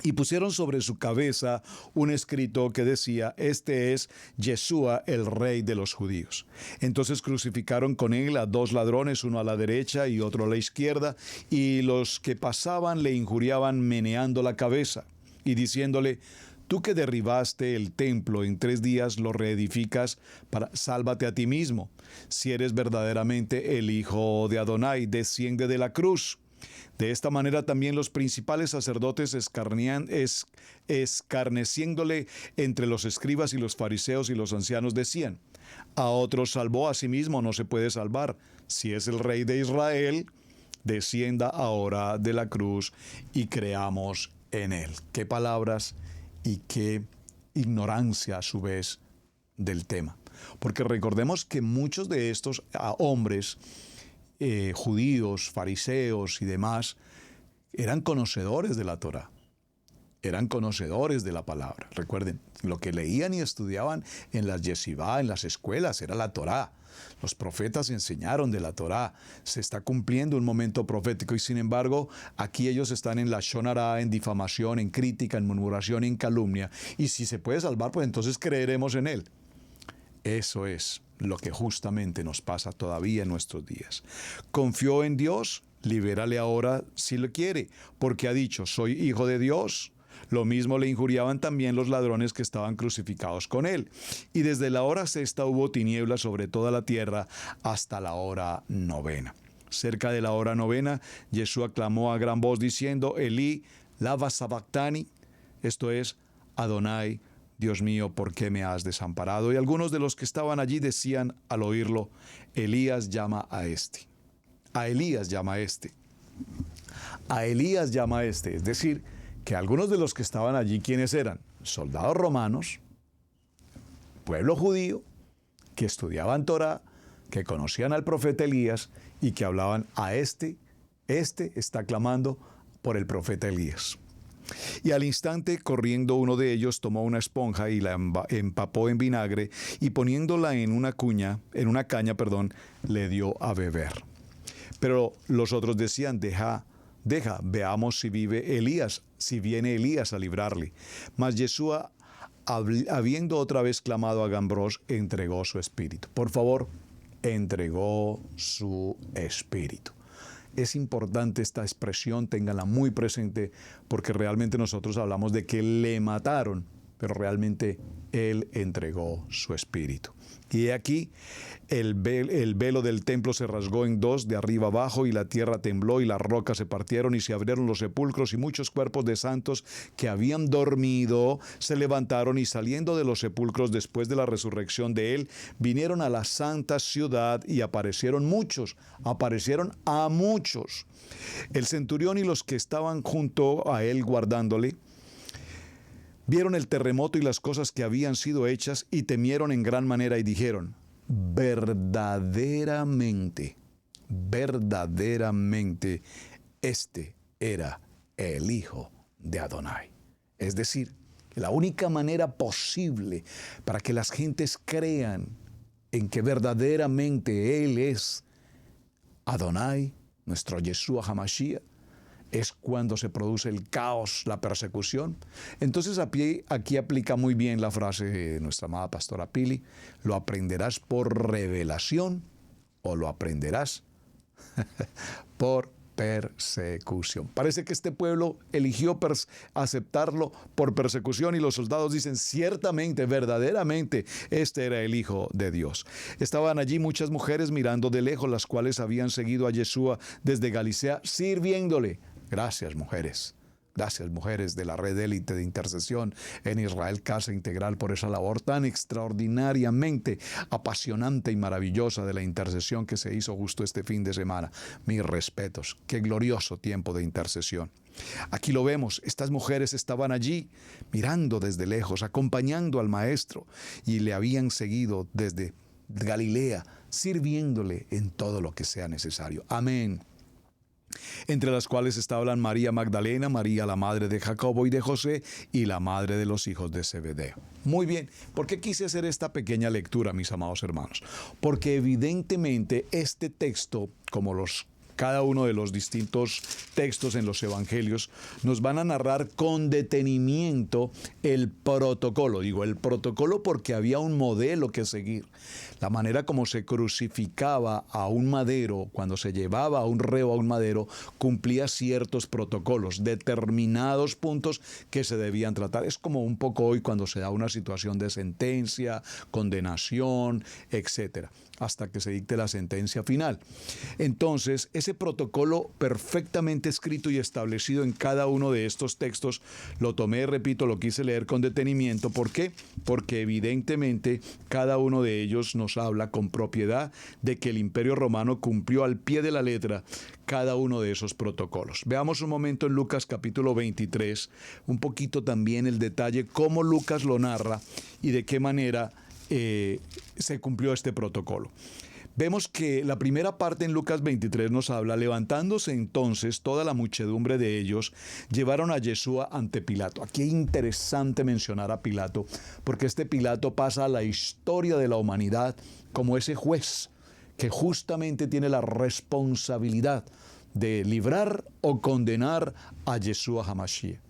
Y pusieron sobre su cabeza un escrito que decía: este es Yeshua, el rey de los judíos. Entonces crucificaron con él a dos ladrones, uno a la derecha y otro a la izquierda, y los que pasaban le injuriaban meneando la cabeza y diciéndole: tú que derribaste el templo en 3 días lo reedificas, sálvate a ti mismo. Si eres verdaderamente el hijo de Adonai, desciende de la cruz. De esta manera también los principales sacerdotes escarneciéndole entre los escribas y los fariseos y los ancianos decían: a otros salvó, a sí mismo no se puede salvar. Si es el rey de Israel, descienda ahora de la cruz y creamos en él. Qué palabras y qué ignorancia a su vez del tema. Porque recordemos que muchos de estos hombres judíos, fariseos y demás, eran conocedores de la Torá, eran conocedores de la palabra. Recuerden, lo que leían y estudiaban en las yeshivá, en las escuelas, era la Torá. Los profetas enseñaron de la Torá. Se está cumpliendo un momento profético y sin embargo, aquí ellos están en la shonará, en difamación, en crítica, en murmuración, en calumnia. Y si se puede salvar, pues entonces creeremos en él. Eso es lo que justamente nos pasa todavía en nuestros días. Confió en Dios, libérale ahora si lo quiere, porque ha dicho: soy hijo de Dios. Lo mismo le injuriaban también los ladrones que estaban crucificados con él. Y desde la hora 6 hubo tinieblas sobre toda la tierra hasta la hora 9. Cerca de la hora 9, Yeshua clamó a gran voz diciendo: Elí, lama sabactani, esto es: Adonai, Dios mío, ¿por qué me has desamparado? Y algunos de los que estaban allí decían al oírlo: Elías llama a este. A Elías llama a este. A Elías llama a este. Es decir, que algunos de los que estaban allí, ¿quiénes eran? Soldados romanos, pueblo judío, que estudiaban Torá, que conocían al profeta Elías y que hablaban a este está clamando por el profeta Elías. Y al instante, corriendo uno de ellos, tomó una esponja y la empapó en vinagre y poniéndola en una caña, le dio a beber. Pero los otros decían: deja, veamos si viene Elías a librarle. Mas Yeshua, habiendo otra vez clamado a gran voz, entregó su espíritu. Por favor, entregó su espíritu. Es importante esta expresión, ténganla muy presente, porque realmente nosotros hablamos de que le mataron, pero realmente Él entregó su espíritu. Y he aquí, el velo del templo se rasgó en dos, de arriba abajo, y la tierra tembló, y las rocas se partieron, y se abrieron los sepulcros, y muchos cuerpos de santos que habían dormido se levantaron, y saliendo de los sepulcros después de la resurrección de Él, vinieron a la santa ciudad, y aparecieron a muchos. El centurión y los que estaban junto a Él guardándole, vieron el terremoto y las cosas que habían sido hechas y temieron en gran manera y dijeron, verdaderamente, este era el Hijo de Adonai. Es decir, la única manera posible para que las gentes crean en que verdaderamente Él es Adonai, nuestro Yeshua HaMashiach, es cuando se produce el caos, la persecución. Entonces aquí aplica muy bien la frase de nuestra amada pastora Pili, lo aprenderás por revelación o lo aprenderás por persecución. Parece que este pueblo eligió aceptarlo por persecución y los soldados dicen, ciertamente, verdaderamente, este era el Hijo de Dios. Estaban allí muchas mujeres mirando de lejos, las cuales habían seguido a Yeshua desde Galilea, sirviéndole. Gracias, mujeres de la red élite de intercesión en Israel Casa Integral por esa labor tan extraordinariamente apasionante y maravillosa de la intercesión que se hizo justo este fin de semana. Mis respetos, qué glorioso tiempo de intercesión. Aquí lo vemos, estas mujeres estaban allí mirando desde lejos, acompañando al Maestro y le habían seguido desde Galilea, sirviéndole en todo lo que sea necesario. Amén. Entre las cuales estaban María Magdalena, María la madre de Jacobo y de José, y la madre de los hijos de Zebedeo. Muy bien, ¿por qué quise hacer esta pequeña lectura, mis amados hermanos? Porque evidentemente este texto, como cada uno de los distintos textos en los evangelios, nos van a narrar con detenimiento el protocolo. Digo el protocolo porque había un modelo que seguir. La manera como se crucificaba a un madero, cuando se llevaba a un reo a un madero, cumplía ciertos protocolos, determinados puntos que se debían tratar. Es como un poco hoy cuando se da una situación de sentencia, condenación, etcétera, hasta que se dicte la sentencia final. Entonces, ese protocolo perfectamente escrito y establecido en cada uno de estos textos, lo tomé, repito, lo quise leer con detenimiento. ¿Por qué? Porque evidentemente cada uno de ellos nos habla con propiedad de que el Imperio Romano cumplió al pie de la letra cada uno de esos protocolos. Veamos un momento en Lucas capítulo 23, un poquito también el detalle, cómo Lucas lo narra y de qué manera se cumplió este protocolo. Vemos que la primera parte en Lucas 23 nos habla, levantándose entonces toda la muchedumbre de ellos, llevaron a Yeshua ante Pilato. Aquí es interesante mencionar a Pilato, porque este Pilato pasa a la historia de la humanidad como ese juez que justamente tiene la responsabilidad de librar o condenar a Yeshua HaMashiach.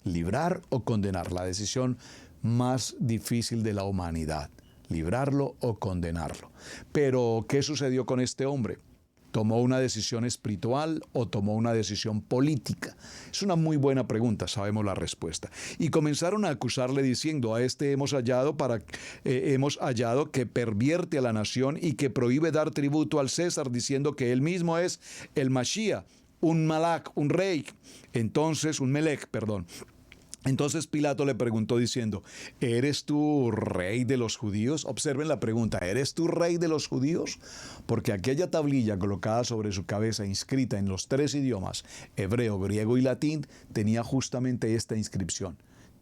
Librar o condenar, la decisión más difícil de la humanidad. Librarlo o condenarlo. Pero, ¿qué sucedió con este hombre? ¿Tomó una decisión espiritual o tomó una decisión política? Es una muy buena pregunta, sabemos la respuesta. Y comenzaron a acusarle diciendo, a este hemos hallado que pervierte a la nación y que prohíbe dar tributo al César, diciendo que él mismo es el Mashiach, un Malach, un rey. Entonces Pilato le preguntó diciendo, ¿eres tú rey de los judíos? Observen la pregunta, ¿eres tú rey de los judíos? Porque aquella tablilla colocada sobre su cabeza, inscrita en los 3 idiomas, hebreo, griego y latín, tenía justamente esta inscripción: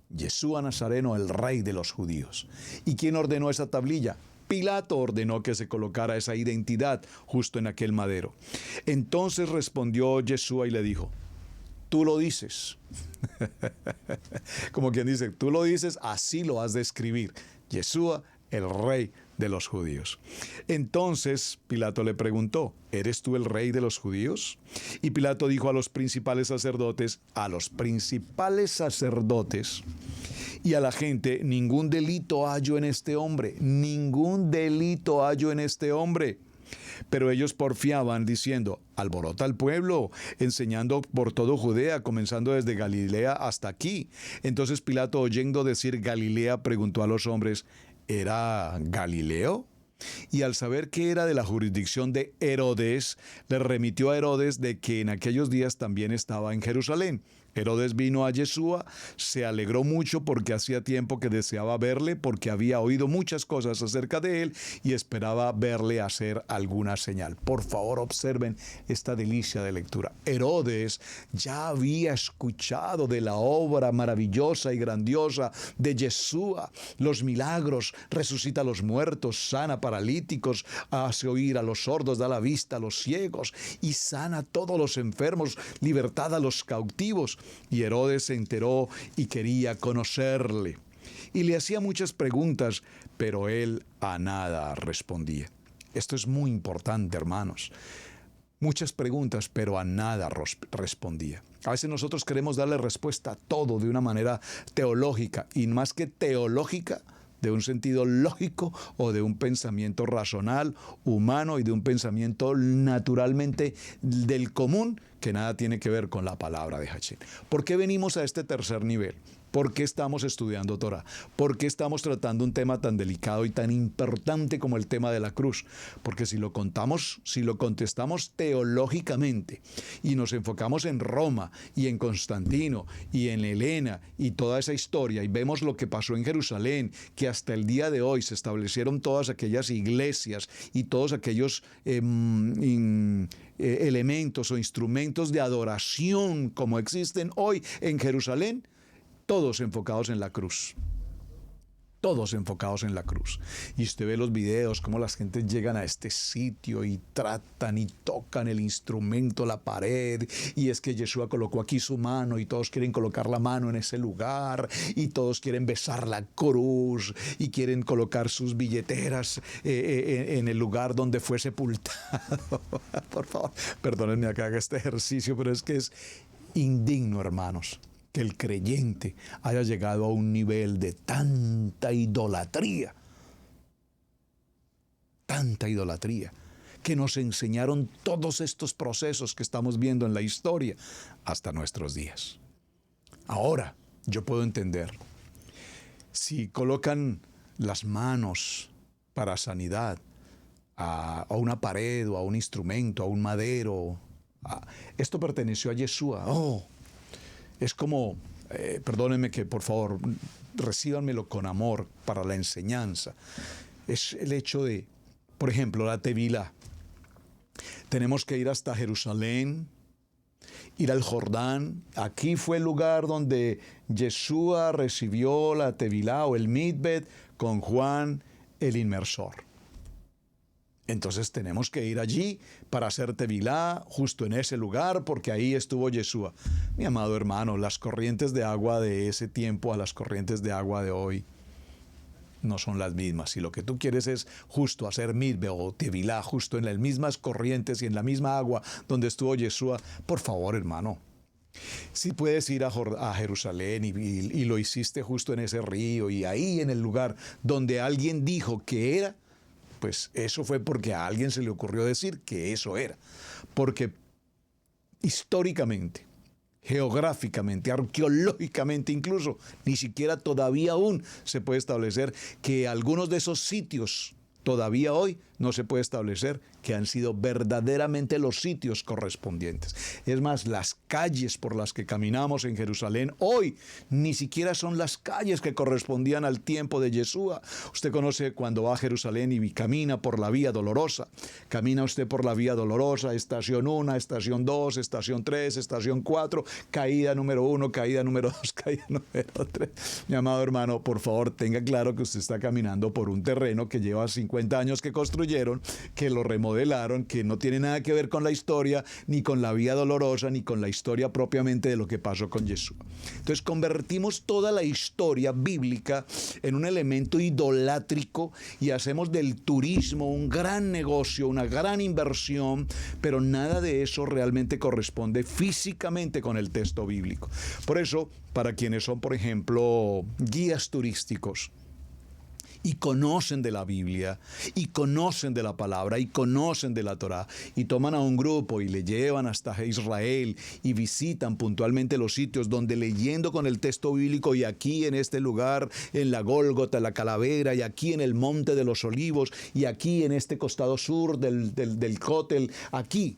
Yeshua Nazareno, el rey de los judíos. ¿Y quién ordenó esa tablilla? Pilato ordenó que se colocara esa identidad justo en aquel madero. Entonces respondió Yeshua y le dijo, tú lo dices. Como quien dice, tú lo dices, así lo has de escribir. Yeshua, el rey de los judíos. Entonces Pilato le preguntó, ¿eres tú el rey de los judíos? Y Pilato dijo a los principales sacerdotes y a la gente, ningún delito hallo en este hombre, ningún delito hallo en este hombre. Pero ellos porfiaban diciendo: alborota al pueblo, enseñando por todo Judea, comenzando desde Galilea hasta aquí. Entonces Pilato, oyendo decir Galilea, preguntó a los hombres: ¿era Galileo? Y al saber que era de la jurisdicción de Herodes, le remitió a Herodes de que en aquellos días también estaba en Jerusalén. Herodes vino a Yeshua, se alegró mucho porque hacía tiempo que deseaba verle, porque había oído muchas cosas acerca de él y esperaba verle hacer alguna señal. Por favor, observen esta delicia de lectura. Herodes ya había escuchado de la obra maravillosa y grandiosa de Yeshua, los milagros, resucita a los muertos, sana paralíticos, hace oír a los sordos, da la vista a los ciegos y sana a todos los enfermos, libertad a los cautivos. Y Herodes se enteró y quería conocerle. Y le hacía muchas preguntas, pero él a nada respondía. Esto es muy importante, hermanos. Muchas preguntas, pero a nada respondía. A veces nosotros queremos darle respuesta a todo de una manera teológica, y más que teológica, de un sentido lógico o de un pensamiento racional, humano y de un pensamiento naturalmente del común que nada tiene que ver con la palabra de Hashem. ¿Por qué venimos a este tercer nivel? ¿Por qué estamos estudiando Torah? ¿Por qué estamos tratando un tema tan delicado y tan importante como el tema de la cruz? Porque si lo contestamos teológicamente y nos enfocamos en Roma y en Constantino y en Helena y toda esa historia y vemos lo que pasó en Jerusalén, que hasta el día de hoy se establecieron todas aquellas iglesias y todos aquellos elementos o instrumentos de adoración como existen hoy en Jerusalén, todos enfocados en la cruz. Todos enfocados en la cruz. Y usted ve los videos, cómo las gentes llegan a este sitio y tratan y tocan el instrumento, la pared. Y es que Yeshua colocó aquí su mano y todos quieren colocar la mano en ese lugar. Y todos quieren besar la cruz y quieren colocar sus billeteras en el lugar donde fue sepultado. Por favor, perdónenme que haga este ejercicio, pero es que es indigno, hermanos, que el creyente haya llegado a un nivel de tanta idolatría, que nos enseñaron todos estos procesos que estamos viendo en la historia hasta nuestros días. Ahora, yo puedo entender, si colocan las manos para sanidad a una pared o a un instrumento, a un madero, esto perteneció a Yeshua. Es como, perdónenme que por favor, recíbanmelo con amor para la enseñanza. Es el hecho de, por ejemplo, la Tevilá. Tenemos que ir hasta Jerusalén, ir al Jordán. Aquí fue el lugar donde Yeshua recibió la Tevilá o el Mikveh con Juan el Inmersor. Entonces tenemos que ir allí para hacer Tevilá, justo en ese lugar, porque ahí estuvo Yeshua. Mi amado hermano, las corrientes de agua de ese tiempo a las corrientes de agua de hoy no son las mismas. Si lo que tú quieres es justo hacer Mikveh o Tevilá, justo en las mismas corrientes y en la misma agua donde estuvo Yeshua, por favor, hermano. Si puedes ir a Jerusalén y lo hiciste justo en ese río y ahí en el lugar donde alguien dijo que era, pues eso fue porque a alguien se le ocurrió decir que eso era. Porque históricamente, geográficamente, arqueológicamente incluso, ni siquiera todavía aún se puede establecer que algunos de esos sitios, todavía hoy, no se puede establecer que han sido verdaderamente los sitios correspondientes. Es más, las calles por las que caminamos en Jerusalén hoy ni siquiera son las calles que correspondían al tiempo de Yeshua. Usted conoce cuando va a Jerusalén y camina por la Vía Dolorosa. Camina usted por la Vía Dolorosa, estación 1, estación 2, estación 3, estación 4, caída número 1, caída número 2, caída número 3. Mi amado hermano, por favor, tenga claro que usted está caminando por un terreno que lleva 50 años que construyeron, que lo remodelaron, que no tiene nada que ver con la historia, ni con la Vía Dolorosa, ni con la historia propiamente de lo que pasó con Yeshua. Entonces convertimos toda la historia bíblica en un elemento idolátrico y hacemos del turismo un gran negocio, una gran inversión, pero nada de eso realmente corresponde físicamente con el texto bíblico. Por eso, para quienes son, por ejemplo, guías turísticos, y conocen de la Biblia, y conocen de la palabra, y conocen de la Torá, y toman a un grupo y le llevan hasta Israel y visitan puntualmente los sitios donde, leyendo con el texto bíblico, y aquí en este lugar, en la Gólgota, la calavera, y aquí en el Monte de los Olivos, y aquí en este costado sur del Cótel, aquí.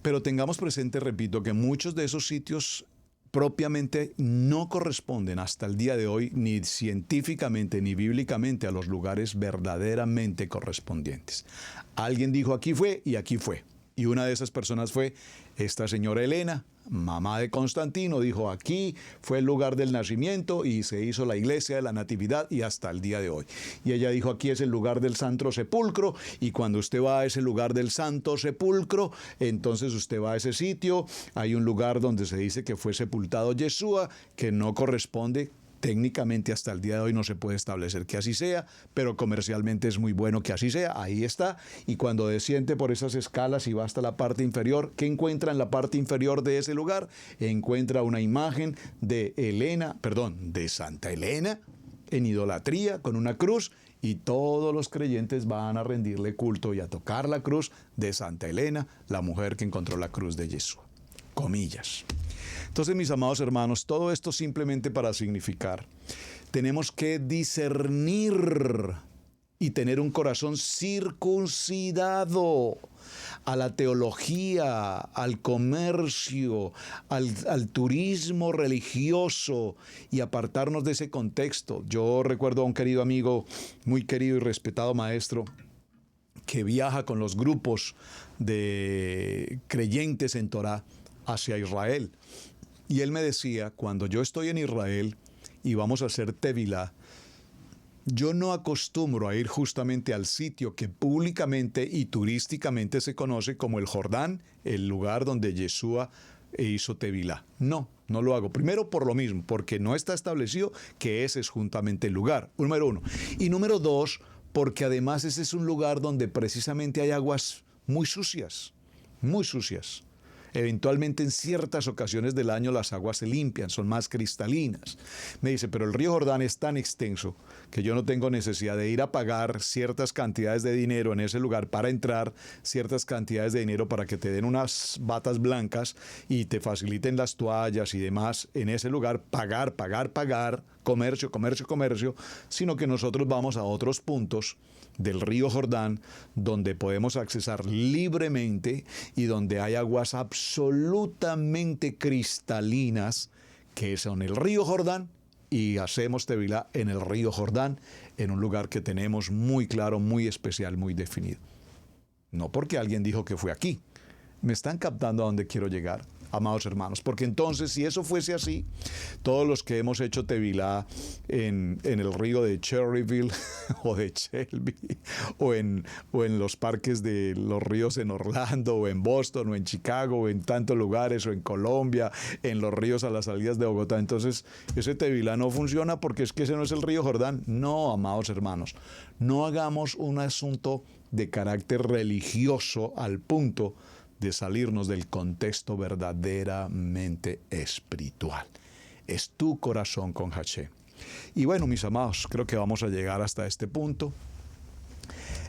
Pero tengamos presente, repito, que muchos de esos sitios propiamente no corresponden hasta el día de hoy ni científicamente ni bíblicamente a los lugares verdaderamente correspondientes. Alguien dijo aquí fue y aquí fue. Y una de esas personas fue esta señora Helena, mamá de Constantino, dijo aquí fue el lugar del nacimiento y se hizo la iglesia de la Natividad y hasta el día de hoy. Y ella dijo aquí es el lugar del Santo Sepulcro y cuando usted va a ese lugar del Santo Sepulcro, entonces usted va a ese sitio, hay un lugar donde se dice que fue sepultado Yeshua, que no corresponde. Técnicamente hasta el día de hoy no se puede establecer que así sea, pero comercialmente es muy bueno que así sea, ahí está. Y cuando desciende por esas escalas y va hasta la parte inferior, ¿qué encuentra en la parte inferior de ese lugar? Encuentra una imagen de de Santa Helena, en idolatría, con una cruz, y todos los creyentes van a rendirle culto y a tocar la cruz de Santa Helena, la mujer que encontró la cruz de Yeshua. Comillas. Entonces, mis amados hermanos, todo esto simplemente para significar, tenemos que discernir y tener un corazón circuncidado a la teología, al comercio, al turismo religioso y apartarnos de ese contexto. Yo recuerdo a un querido amigo, muy querido y respetado maestro, que viaja con los grupos de creyentes en Torá hacia Israel. Y él me decía, cuando yo estoy en Israel y vamos a hacer Tevilá, yo no acostumbro a ir justamente al sitio que públicamente y turísticamente se conoce como el Jordán, el lugar donde Yeshua hizo Tevilá. No lo hago. Primero por lo mismo, porque no está establecido que ese es justamente el lugar, número uno. Y número dos, porque además ese es un lugar donde precisamente hay aguas muy sucias, muy sucias. Eventualmente en ciertas ocasiones del año las aguas se limpian, son más cristalinas. Me dice, pero el río Jordán es tan extenso que yo no tengo necesidad de ir a pagar ciertas cantidades de dinero en ese lugar para entrar, ciertas cantidades de dinero para que te den unas batas blancas y te faciliten las toallas y demás en ese lugar, pagar, comercio, sino que nosotros vamos a otros puntos del río Jordán donde podemos accesar libremente y donde hay aguas absolutamente cristalinas que son el río Jordán, y hacemos Tevilá en el río Jordán, en un lugar que tenemos muy claro, muy especial, muy definido. No porque alguien dijo que fue aquí. ¿Me están captando a dónde quiero llegar, amados hermanos? Porque entonces, si eso fuese así, todos los que hemos hecho Tevilá en el río de Cherryville o de Shelby o en los parques de los ríos en Orlando o en Boston o en Chicago o en tantos lugares o en Colombia, en los ríos a las salidas de Bogotá, entonces ese Tevilá no funciona porque es que ese no es el río Jordán. No, amados hermanos, no hagamos un asunto de carácter religioso al punto de salirnos del contexto verdaderamente espiritual. Es tu corazón con Hashem. Y bueno, mis amados, creo que vamos a llegar hasta este punto.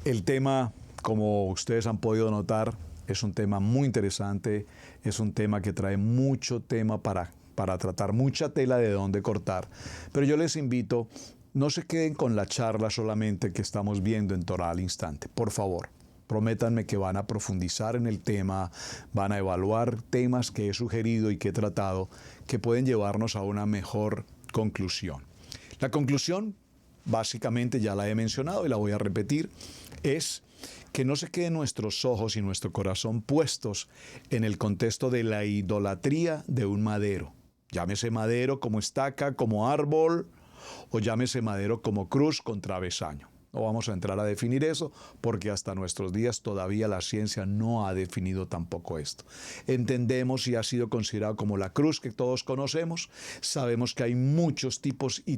El tema, como ustedes han podido notar, es un tema muy interesante, es un tema que trae mucho tema para tratar, mucha tela de dónde cortar. Pero yo les invito, no se queden con la charla solamente que estamos viendo en Torah al instante, por favor. Prométanme que van a profundizar en el tema, van a evaluar temas que he sugerido y que he tratado, que pueden llevarnos a una mejor conclusión. La conclusión, básicamente ya la he mencionado y la voy a repetir, es que no se queden nuestros ojos y nuestro corazón puestos en el contexto de la idolatría de un madero. Llámese madero como estaca, como árbol, o llámese madero como cruz con travesaño. No vamos a entrar a definir eso porque hasta nuestros días todavía la ciencia no ha definido tampoco esto. Entendemos y ha sido considerado como la cruz que todos conocemos. Sabemos que hay muchos tipos y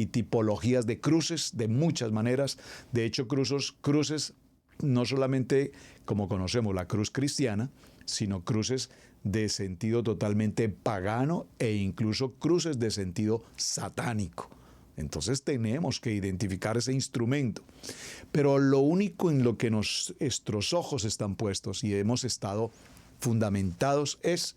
tipologías de cruces de muchas maneras. De hecho, cruces no solamente como conocemos la cruz cristiana, sino cruces de sentido totalmente pagano e incluso cruces de sentido satánico. Entonces tenemos que identificar ese instrumento. Pero lo único en lo que nuestros ojos están puestos y hemos estado fundamentados es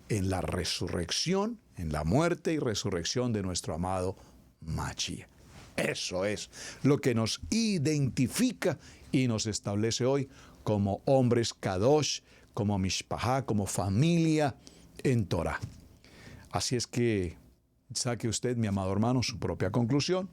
en la resurrección, en la muerte y resurrección de nuestro amado Mashiach. Eso es lo que nos identifica y nos establece hoy como hombres kadosh, como mishpahá, como familia en Torah. Así es que saque usted, mi amado hermano, su propia conclusión.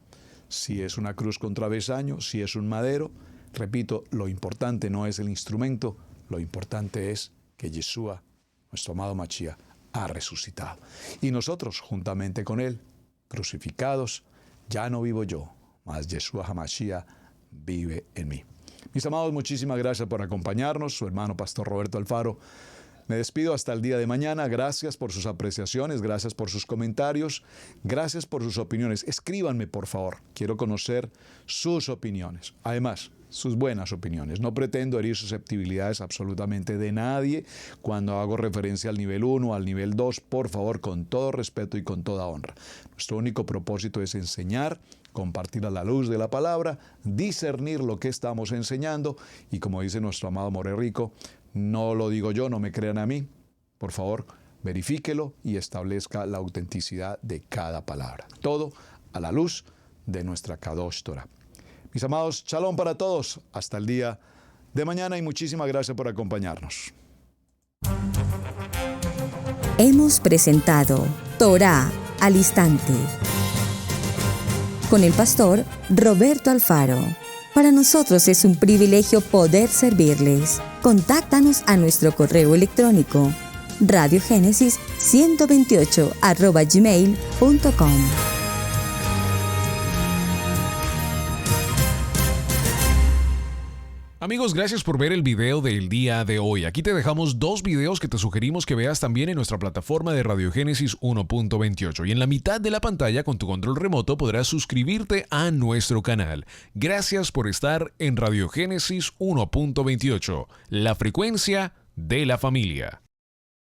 Si es una cruz con travesaño, si es un madero, repito, lo importante no es el instrumento, lo importante es que Yeshua, nuestro amado Mashiach, ha resucitado. Y nosotros, juntamente con él, crucificados, ya no vivo yo, mas Yeshua HaMashiach vive en mí. Mis amados, muchísimas gracias por acompañarnos. Su hermano Pastor Roberto Alfaro. Me despido hasta el día de mañana. Gracias por sus apreciaciones, gracias por sus comentarios, gracias por sus opiniones. Escríbanme, por favor. Quiero conocer sus opiniones. Además, sus buenas opiniones. No pretendo herir susceptibilidades absolutamente de nadie. Cuando hago referencia al nivel 1, al nivel 2, por favor, con todo respeto y con toda honra. Nuestro único propósito es enseñar, compartir a la luz de la palabra, discernir lo que estamos enseñando y, como dice nuestro amado More Rico, no lo digo yo, no me crean a mí. Por favor, verifíquelo y establezca la autenticidad de cada palabra. Todo a la luz de nuestra Kadosh Torah. Mis amados, shalom para todos. Hasta el día de mañana y muchísimas gracias por acompañarnos. Hemos presentado Torah al instante con el pastor Roberto Alfaro. Para nosotros es un privilegio poder servirles. Contáctanos a nuestro correo electrónico radiogenesis128@gmail.com. Amigos, gracias por ver el video del día de hoy. Aquí te dejamos 2 videos que te sugerimos que veas también en nuestra plataforma de Radiogénesis 1.28. Y en la mitad de la pantalla, con tu control remoto, podrás suscribirte a nuestro canal. Gracias por estar en Radiogénesis 1.28, la frecuencia de la familia.